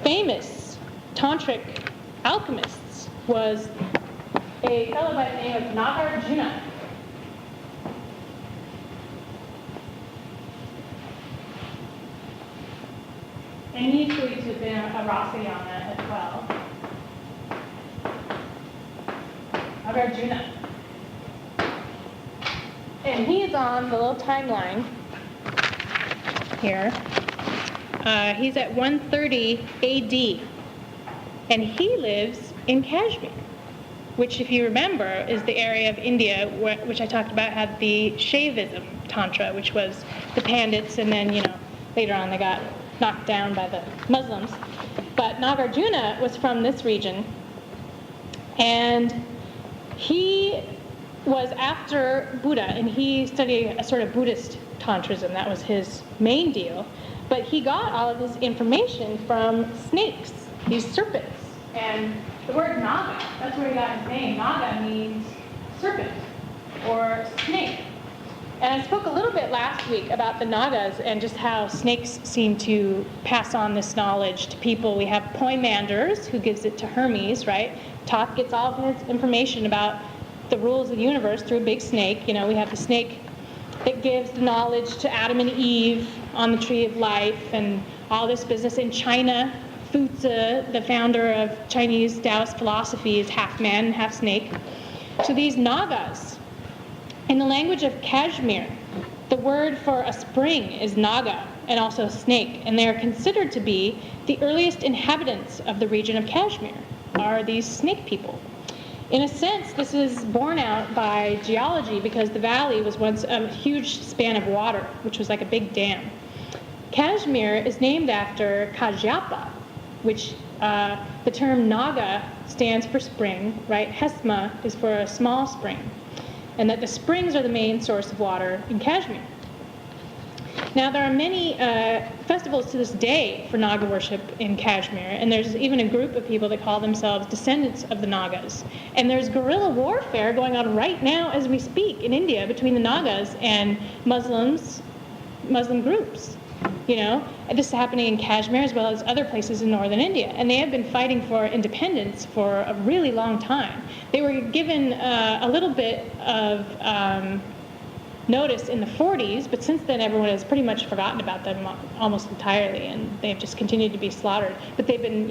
famous tantric alchemists was a fellow by the name of Nagarjuna. And he's believed to have been a Rasayana as well. Nagarjuna. And he is on the little timeline here. He's at 130 AD. And he lives in Kashmir, which, if you remember, is the area of India which I talked about had the Shaivism Tantra, which was the Pandits, and then, later on they got knocked down by the Muslims. But Nagarjuna was from this region, and he was after Buddha, and he studied a sort of Buddhist Tantrism. That was his main deal. But he got all of his information from snakes, these serpents. And the word Naga, that's where he got his name. Naga means serpent or snake. And I spoke a little bit last week about the Nagas and just how snakes seem to pass on this knowledge to people. We have Poimanders, who gives it to Hermes, right? Thoth gets all of his information about the rules of the universe through a big snake. We have the snake that gives the knowledge to Adam and Eve on the tree of life and all this business. In China, Fuzi, the founder of Chinese Taoist philosophy, is half man, half snake. So these Nagas, in the language of Kashmir, the word for a spring is Naga, and also snake, and they are considered to be the earliest inhabitants of the region of Kashmir, are these snake people. In a sense, this is borne out by geology, because the valley was once a huge span of water, which was like a big dam. Kashmir is named after Kasyapa, which the term Naga stands for spring, right? Hesma is for a small spring, and that the springs are the main source of water in Kashmir. Now, there are many festivals to this day for Naga worship in Kashmir, and there's even a group of people that call themselves descendants of the Nagas. And there's guerrilla warfare going on right now as we speak in India between the Nagas and Muslim groups. And this is happening in Kashmir as well as other places in northern India. And they have been fighting for independence for a really long time. They were given a little bit of notice in the 40s, but since then everyone has pretty much forgotten about them almost entirely, and they've just continued to be slaughtered. But they've been,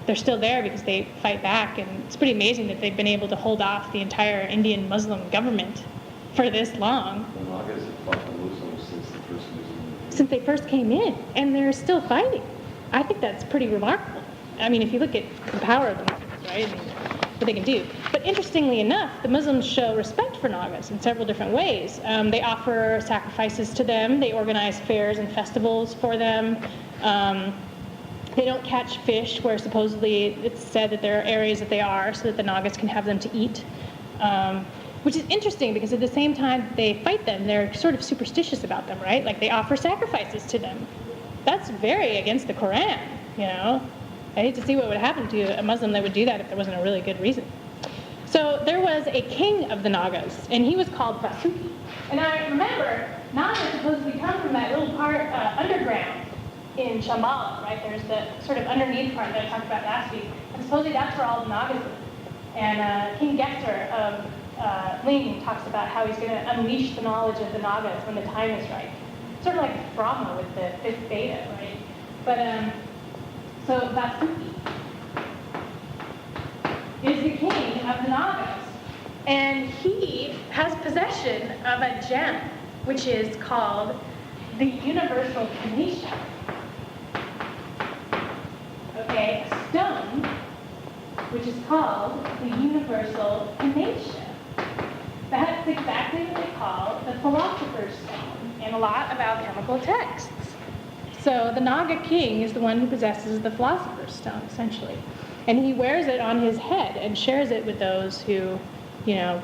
they're still there because they fight back, and it's pretty amazing that they've been able to hold off the entire Indian Muslim government for this long. The Nagas have fought the Muslims Since they first came in, and they're still fighting. I think that's pretty remarkable. I mean, if you look at the power of the Muslims, right? I mean, what they can do. But interestingly enough, the Muslims show respect for Nagas in several different ways. They offer sacrifices to them. They organize fairs and festivals for them. They don't catch fish where supposedly it's said that there are areas that they are so that the Nagas can have them to eat. Which is interesting because at the same time they fight them, they're sort of superstitious about them, right? Like they offer sacrifices to them. That's very against the Quran, I hate to see what would happen to a Muslim that would do that if there wasn't a really good reason. So there was a king of the Nagas, and he was called Vasuki. And I remember Nagas supposedly come from that little part underground in Shambhala, right? There's the sort of underneath part that I talked about last week. And supposedly that's where all the Nagas live. And King Gester of Ling talks about how he's going to unleash the knowledge of the Nagas when the time is right. Sort of like Brahma with the fifth Veda, right? But so Vasuki is the king of the Nagas, and he has possession of a gem, which is called the Universal Ganesha. Okay, a stone, which is called the Universal Ganesha. That's exactly what they call the Philosopher's Stone in a lot of alchemical texts. So the Naga king is the one who possesses the Philosopher's Stone, essentially. And he wears it on his head and shares it with those who,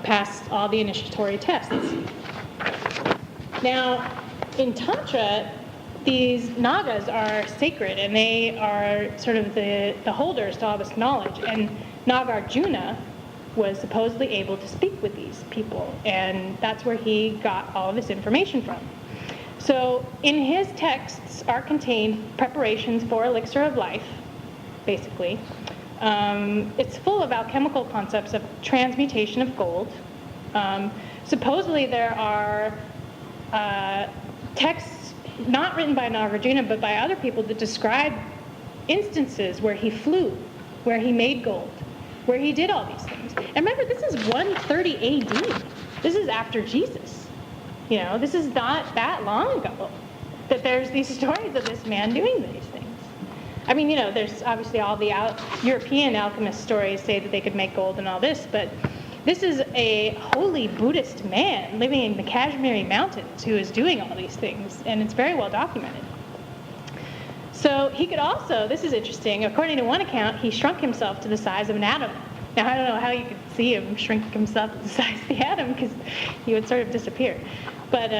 pass all the initiatory tests. Now, in Tantra, these Nagas are sacred, and they are sort of the holders to all this knowledge. And Nagarjuna was supposedly able to speak with these people, and that's where he got all of this information from. So in his texts are contained preparations for Elixir of Life, basically. It's full of alchemical concepts of transmutation of gold. Supposedly there are texts not written by Nagarjuna but by other people that describe instances where he flew, where he made gold, where he did all these things. And remember, this is 130 AD. This is after Jesus. This is not that long ago that there's these stories of this man doing these things. I mean, there's obviously all the European alchemist stories say that they could make gold and all this, but this is a holy Buddhist man living in the Kashmiri mountains who is doing all these things, and it's very well documented. So he could also, this is interesting, according to one account, he shrunk himself to the size of an atom. Now, I don't know how you could see him shrink himself to the size of the atom because he would sort of disappear. But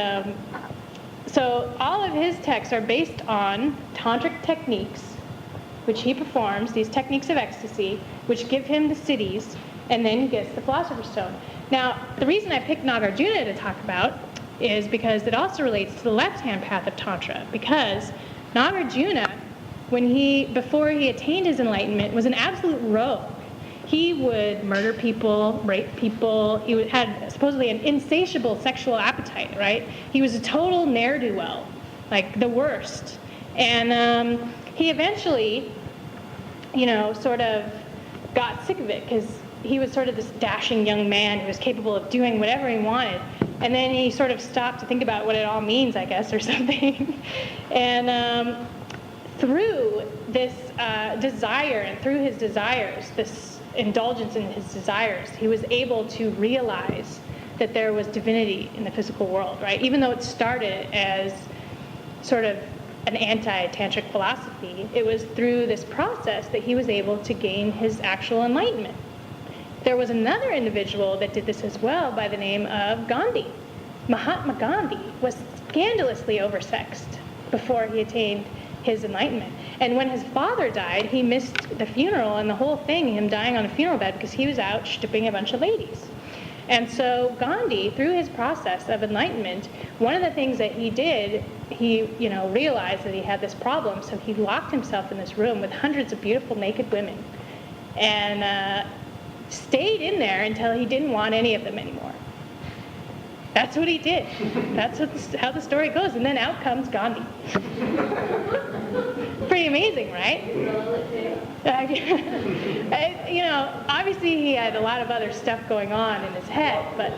so all of his texts are based on tantric techniques, which he performs, these techniques of ecstasy, which give him the siddhis, and then he gets the Philosopher's Stone. Now, the reason I picked Nagarjuna to talk about is because it also relates to the left-hand path of Tantra, because Nagarjuna, before he attained his enlightenment, was an absolute rogue. He would murder people, rape people. He had supposedly an insatiable sexual appetite, right? He was a total ne'er-do-well, like the worst. And he eventually, sort of got sick of it because he was sort of this dashing young man who was capable of doing whatever he wanted. And then he sort of stopped to think about what it all means, I guess, or something. And through this desire and through his desires, this indulgence in his desires, he was able to realize that there was divinity in the physical world, right? Even though it started as sort of an anti-tantric philosophy, it was through this process that he was able to gain his actual enlightenment. There was another individual that did this as well by the name of Gandhi. Mahatma Gandhi was scandalously oversexed before he attained his enlightenment. And when his father died, he missed the funeral and the whole thing, him dying on a funeral bed, because he was out stripping a bunch of ladies. And so Gandhi, through his process of enlightenment, one of the things that he did, he realized that he had this problem, so he locked himself in this room with hundreds of beautiful naked women and stayed in there until he didn't want any of them anymore. That's what he did. That's how the story goes. And then out comes Gandhi. Pretty amazing, right? Obviously he had a lot of other stuff going on in his head, but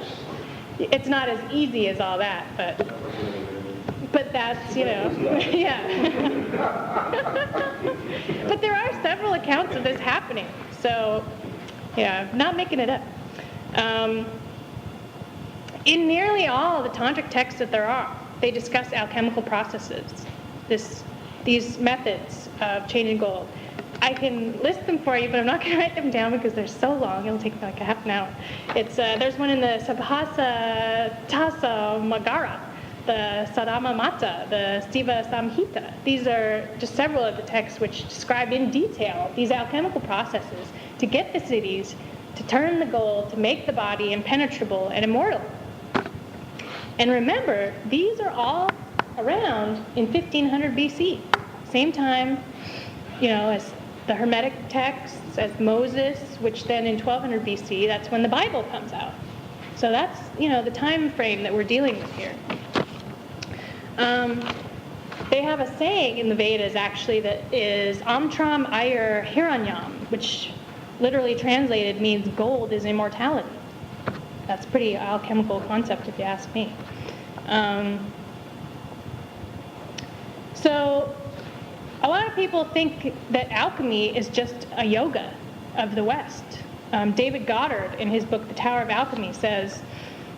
it's not as easy as all that. But that's, yeah. But there are several accounts of this happening. So, yeah, not making it up. In nearly all the tantric texts that there are, they discuss alchemical processes, these methods of changing gold. I can list them for you, but I'm not going to write them down because they're so long. It'll take like a half an hour. There's one in the Sabhasa Tasa Magara, the Sadama Mata, the Siva Samhita. These are just several of the texts which describe in detail these alchemical processes to get the cities to turn the gold, to make the body impenetrable and immortal. And remember, these are all around in 1500 BC, same time, as the Hermetic texts, as Moses, which then in 1200 BC, that's when the Bible comes out. So that's, the time frame that we're dealing with here. They have a saying in the Vedas, actually, that is Amtram Ayur Hiranyam, which literally translated means gold is immortality. That's a pretty alchemical concept, if you ask me. So a lot of people think that alchemy is just a yoga of the West. David Goddard, in his book, The Tower of Alchemy, says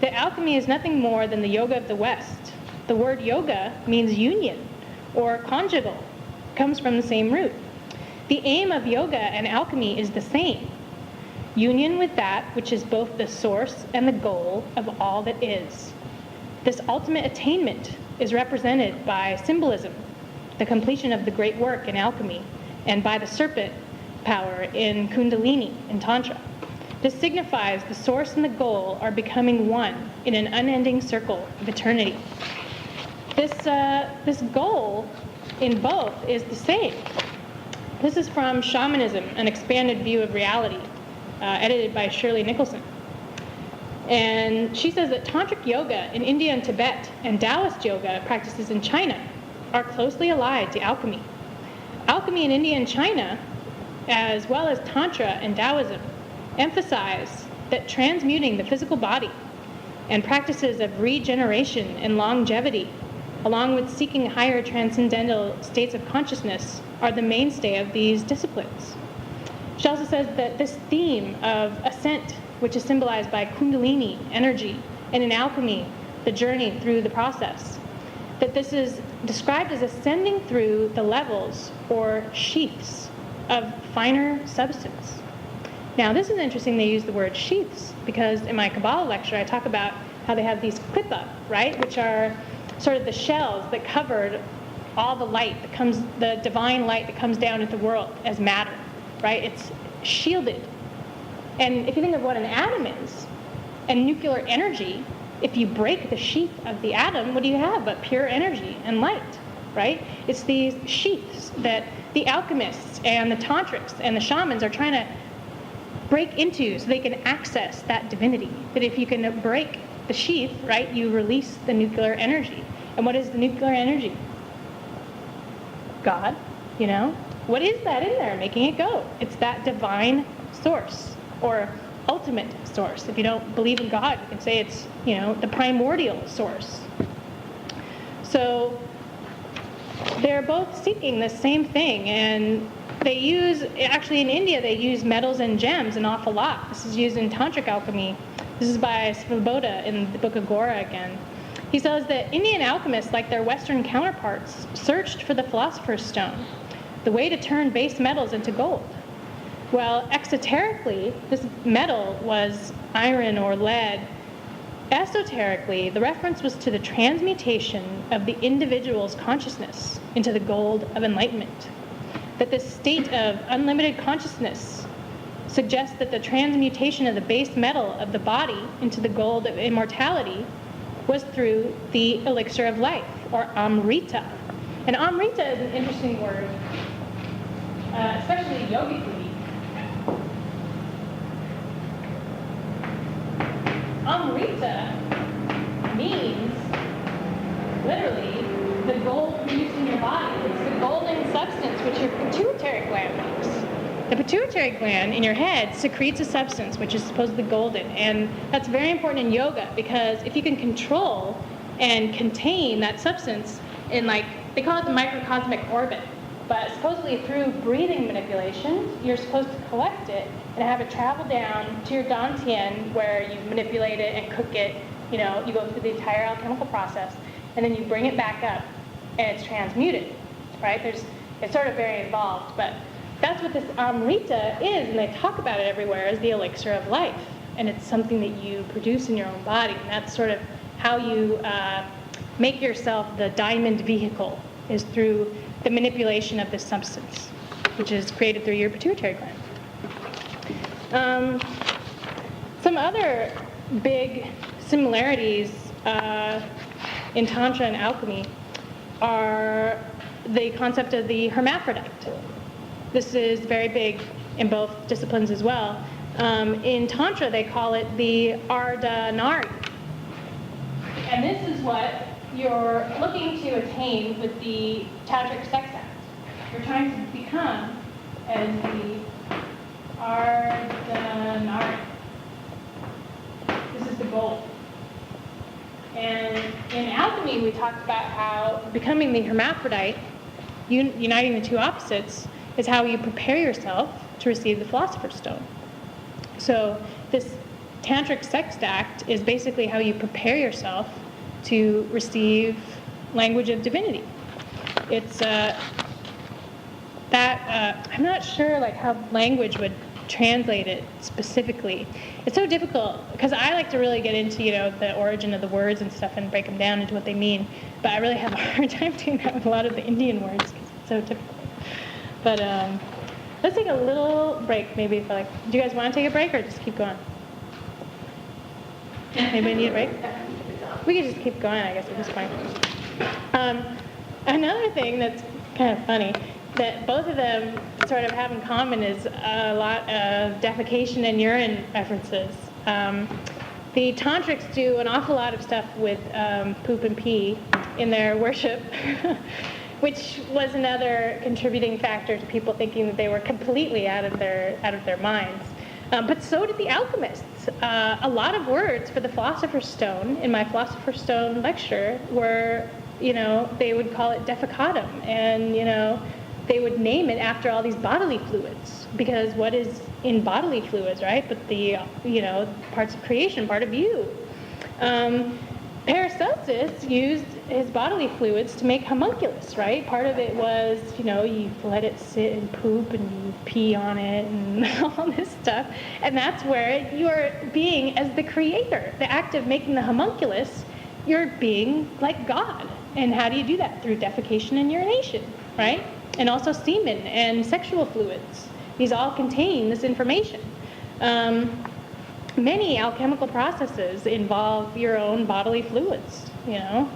that alchemy is nothing more than the yoga of the West. The word yoga means union or conjugal. It comes from the same root. The aim of yoga and alchemy is the same. Union with that which is both the source and the goal of all that is. This ultimate attainment is represented by symbolism, the completion of the great work in alchemy, and by the serpent power in Kundalini in Tantra. This signifies the source and the goal are becoming one in an unending circle of eternity. This goal in both is the same. This is from Shamanism, an expanded view of reality, edited by Shirley Nicholson. And she says that Tantric yoga in India and Tibet and Taoist yoga practices in China are closely allied to alchemy. Alchemy in India and China, as well as Tantra and Taoism, emphasize that transmuting the physical body and practices of regeneration and longevity, along with seeking higher transcendental states of consciousness, are the mainstay of these disciplines. She also says that this theme of ascent, which is symbolized by Kundalini energy, and in alchemy, the journey through the process, that this is described as ascending through the levels or sheaths of finer substance. Now, this is interesting they use the word sheaths, because in my Kabbalah lecture, I talk about how they have these klippa, right, which are sort of the shells that covered all the light that comes, the divine light that comes down into the world as matter, right? It's shielded. And if you think of what an atom is, and nuclear energy, if you break the sheath of the atom, what do you have but pure energy and light, right? It's these sheaths that the alchemists and the tantrics and the shamans are trying to break into so they can access that divinity. That if you can break the sheath, right, you release the nuclear energy. And what is the nuclear energy? God, What is that in there making it go? It's that divine source, or ultimate source. If you don't believe in God, you can say it's, the primordial source. So they're both seeking the same thing, and they use, actually in India, they use metals and gems an awful lot. This is used in Tantric alchemy. This is by Svoboda in the Book of Gora again. He says that Indian alchemists, like their Western counterparts, searched for the philosopher's stone, the way to turn base metals into gold. Well, exoterically, this metal was iron or lead, Esoterically, the reference was to the transmutation of the individual's consciousness into the gold of enlightenment. That this state of unlimited consciousness suggests that the transmutation of the base metal of the body into the gold of immortality was through the elixir of life, or Amrita. And Amrita is an interesting word, especially yogically. Amrita means, literally, the gold produced in your body. It's the golden substance which your pituitary gland makes. The pituitary gland in your head secretes a substance which is supposedly golden, and that's very important in yoga because if you can control and contain that substance in, like, they call it the microcosmic orbit, but supposedly through breathing manipulation, you're supposed to collect it and have it travel down to your dantian where you manipulate it and cook it. You know, you go through the entire alchemical process, and then you bring it back up, and it's transmuted, right? It's sort of very involved, but that's what this Amrita is, and they talk about it everywhere as the elixir of life, and it's something that you produce in your own body, and that's sort of how you make yourself the diamond vehicle, is through the manipulation of this substance, which is created through your pituitary gland. Some other big similarities in Tantra and alchemy are the concept of the hermaphrodite. This is very big in both disciplines as well. In Tantra, they call it the Ardhanari. And this is what you're looking to attain with the Tantric sex act. You're trying to become as the Ardhanari. This is the goal. And in alchemy, we talked about how becoming the hermaphrodite, uniting the two opposites, is how you prepare yourself to receive the Philosopher's Stone. So this Tantric sex act is basically how you prepare yourself to receive language of divinity. It's I'm not sure like how language would translate it specifically. It's so difficult because I like to really get into, you know, the origin of the words and stuff and break them down into what they mean, but I really have a hard time doing that with a lot of the Indian words because it's so difficult. But let's take a little break maybe for like, do you guys want to take a break or just keep going? Anybody need a break? We could just keep going, I guess, at this point. Another thing that's kind of funny that both of them sort of have in common is a lot of defecation and urine references. The Tantrics do an awful lot of stuff with poop and pee in their worship, which was another contributing factor to people thinking that they were completely out of their minds. But so did the alchemists. A lot of words for the Philosopher's Stone in my Philosopher's Stone lecture were, you know, they would call it defecatum, and, you know, they would name it after all these bodily fluids, because what is in bodily fluids, right? But the, you know, parts of creation, part of you. Paracelsus used his bodily fluids to make homunculus, right? Part of it was, you know, you let it sit and poop and you pee on it and all this stuff. And that's where you're being as the creator. The act of making the homunculus, you're being like God. And how do you do that? Through defecation and urination, right? And also semen and sexual fluids. These all contain this information. Many alchemical processes involve your own bodily fluids, you know.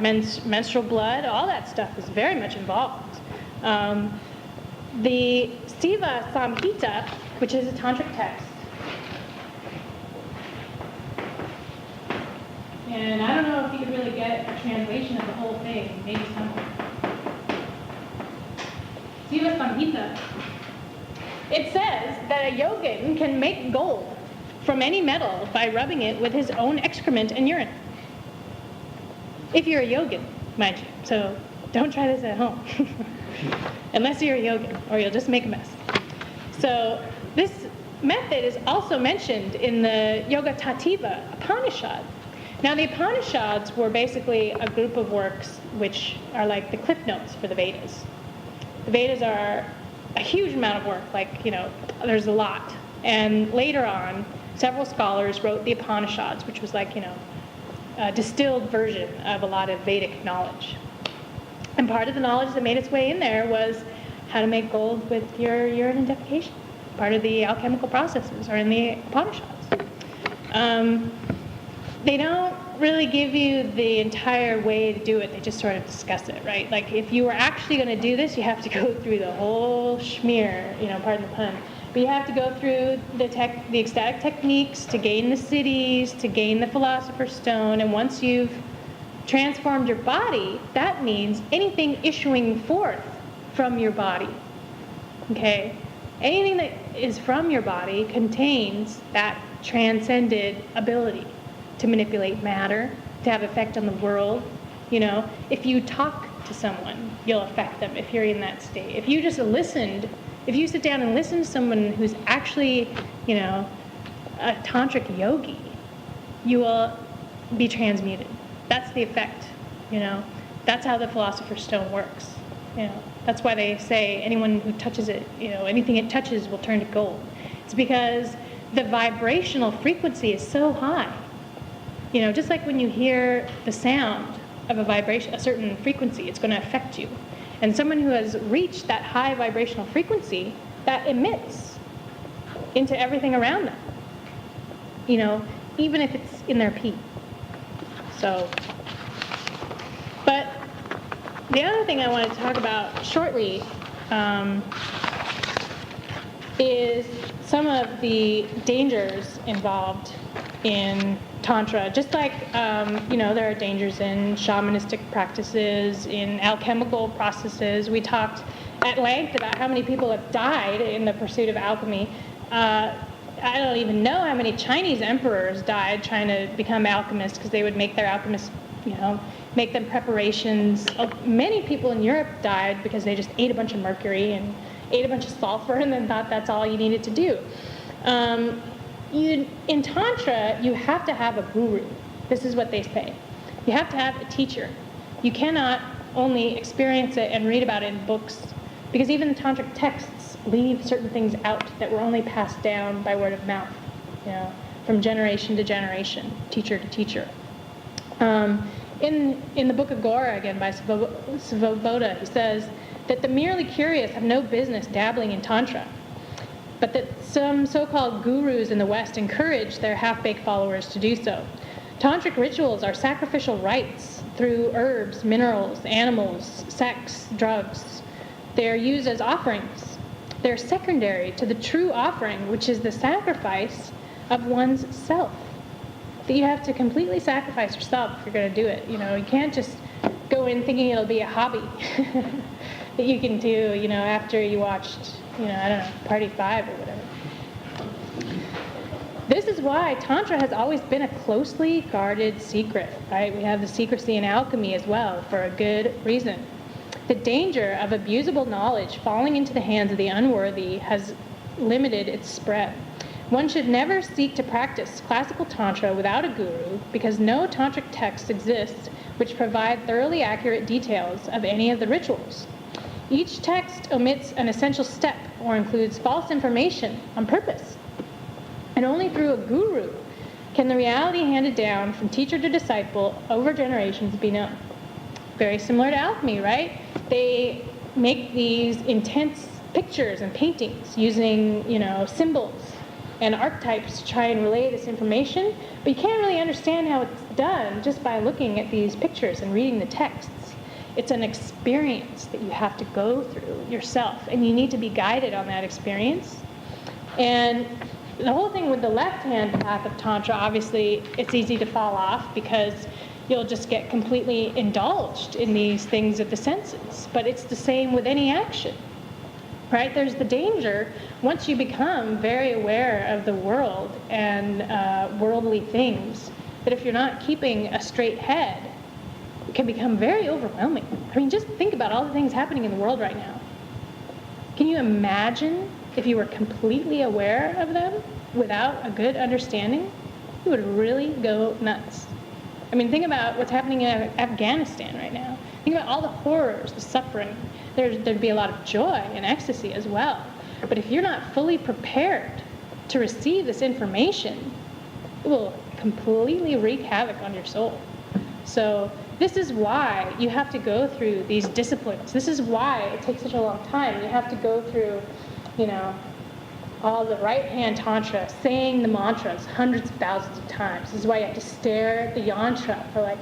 Menstrual blood, all that stuff is very much involved. The Siva Samhita, which is a tantric text, and I don't know if you could really get a translation of the whole thing, maybe something. Siva Samhita. It says that a yogin can make gold from any metal by rubbing it with his own excrement and urine. If you're a yogin, mind you. So don't try this at home. Unless you're a yogin, or you'll just make a mess. So this method is also mentioned in the Yoga Tattva Upanishad. Now the Upanishads were basically a group of works which are like the cliff notes for the Vedas. The Vedas are a huge amount of work, like, you know, there's a lot. And later on, several scholars wrote the Upanishads, which was like, a distilled version of a lot of Vedic knowledge. And part of the knowledge that made its way in there was how to make gold with your urine and defecation. Part of the alchemical processes are in the Upanishads. They don't really give you the entire way to do it. They just sort of discuss it, right? Like if you were actually going to do this, you have to go through the whole schmear, pardon the pun. But you have to go through the ecstatic techniques to gain the cities, to gain the Philosopher's Stone. And once you've transformed your body, that means anything issuing forth from your body. Okay? Anything that is from your body contains that transcended ability to manipulate matter, to have effect on the world. If you talk to someone, you'll affect them if you're in that state. If you sit down and listen to someone who's actually, a tantric yogi, you will be transmuted. That's the effect, That's how the Philosopher's Stone works, That's why they say anyone who touches it, anything it touches will turn to gold. It's because the vibrational frequency is so high. Just like when you hear the sound of a vibration, a certain frequency, it's going to affect you. And someone who has reached that high vibrational frequency, that emits into everything around them. Even if it's in their pee. But the other thing I wanted to talk about shortly is some of the dangers involved in Tantra. Just like, there are dangers in shamanistic practices, in alchemical processes. We talked at length about how many people have died in the pursuit of alchemy. I don't even know how many Chinese emperors died trying to become alchemists because they would make their alchemists, make them preparations. Many people in Europe died because they just ate a bunch of mercury and ate a bunch of sulfur and then thought that's all you needed to do. In Tantra, you have to have a guru. This is what they say. You have to have a teacher. You cannot only experience it and read about it in books, because even the Tantric texts leave certain things out that were only passed down by word of mouth, from generation to generation, teacher to teacher. In the Book of Gora, again, by Svoboda, he says that the merely curious have no business dabbling in Tantra, but that some so-called gurus in the West encourage their half-baked followers to do so. Tantric rituals are sacrificial rites through herbs, minerals, animals, sex, drugs. They are used as offerings. They're secondary to the true offering, which is the sacrifice of one's self. That you have to completely sacrifice yourself if you're going to do it. You can't just go in thinking it'll be a hobby that you can do, after you watched, Party 5 or whatever. This is why Tantra has always been a closely guarded secret, right? We have the secrecy in alchemy as well, for a good reason. The danger of abusable knowledge falling into the hands of the unworthy has limited its spread. One should never seek to practice classical Tantra without a guru, because no Tantric text exists which provide thoroughly accurate details of any of the rituals. Each text omits an essential step or includes false information on purpose. And only through a guru can the reality handed down from teacher to disciple over generations be known. Very similar to alchemy, right? They make these intense pictures and paintings using, symbols and archetypes to try and relay this information, but you can't really understand how it's done just by looking at these pictures and reading the texts. It's an experience that you have to go through yourself, and you need to be guided on that experience. And the whole thing with the left-hand path of Tantra, obviously, it's easy to fall off because you'll just get completely indulged in these things of the senses. But it's the same with any action, right? There's the danger once you become very aware of the world and worldly things, that if you're not keeping a straight head, it can become very overwhelming. I mean, just think about all the things happening in the world right now. Can you imagine if you were completely aware of them without a good understanding? You would really go nuts. I mean, think about what's happening in Afghanistan right now. Think about all the horrors, the suffering. There'd be a lot of joy and ecstasy as well. But if you're not fully prepared to receive this information, it will completely wreak havoc on your soul. So this is why you have to go through these disciplines. This is why it takes such a long time. You have to go through, all the right-hand tantra, saying the mantras hundreds of thousands of times. This is why you have to stare at the yantra for like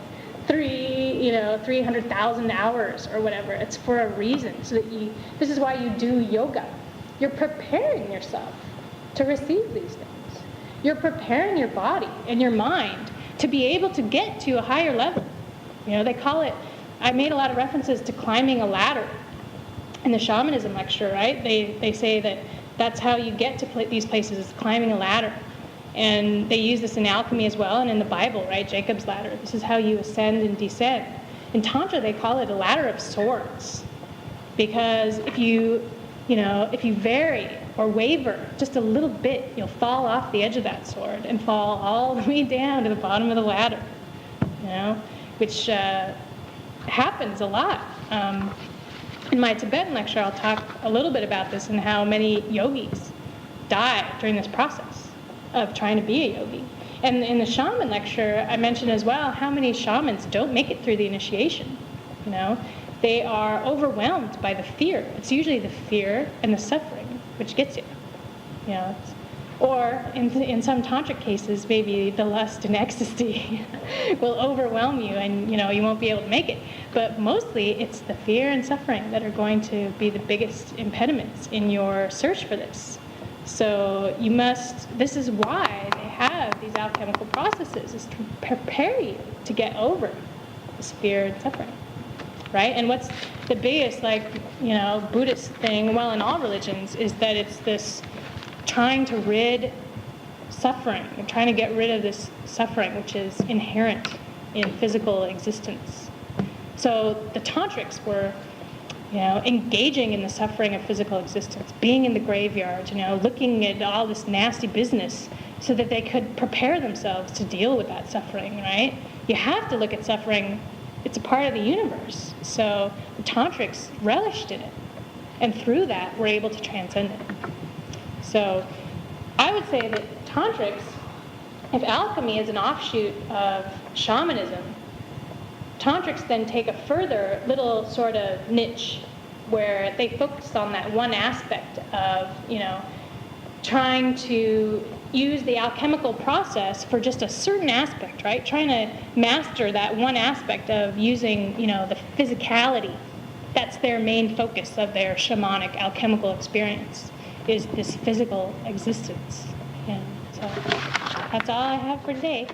300,000 hours or whatever. It's for a reason. This is why you do yoga. You're preparing yourself to receive these things. You're preparing your body and your mind to be able to get to a higher level. They call it, I made a lot of references to climbing a ladder in the shamanism lecture, right? They say that that's how you get to these places, is climbing a ladder. And they use this in alchemy as well, and in the Bible, right? Jacob's ladder. This is how you ascend and descend. In Tantra, they call it a ladder of swords. Because if you vary or waver just a little bit, you'll fall off the edge of that sword and fall all the way down to the bottom of the ladder, which happens a lot. In my Tibetan lecture, I'll talk a little bit about this and how many yogis die during this process of trying to be a yogi. And in the shaman lecture, I mentioned as well how many shamans don't make it through the initiation. They are overwhelmed by the fear. It's usually the fear and the suffering which gets you. Or in some tantric cases, maybe the lust and ecstasy will overwhelm you, and you won't be able to make it. But mostly, it's the fear and suffering that are going to be the biggest impediments in your search for this. So this is why they have these alchemical processes, is to prepare you to get over this fear and suffering, right? And what's the biggest, Buddhist thing, well, in all religions, is that it's this trying to rid suffering, and trying to get rid of this suffering which is inherent in physical existence. So the tantrics were, engaging in the suffering of physical existence, being in the graveyard, looking at all this nasty business so that they could prepare themselves to deal with that suffering, right? You have to look at suffering. It's a part of the universe. So the tantrics relished in it, and through that were able to transcend it. So I would say that tantrics, if alchemy is an offshoot of shamanism, tantrics then take a further little sort of niche where they focus on that one aspect of, trying to use the alchemical process for just a certain aspect, right? Trying to master that one aspect of using, the physicality. That's their main focus of their shamanic alchemical experience, is this physical existence. So that's all I have for today.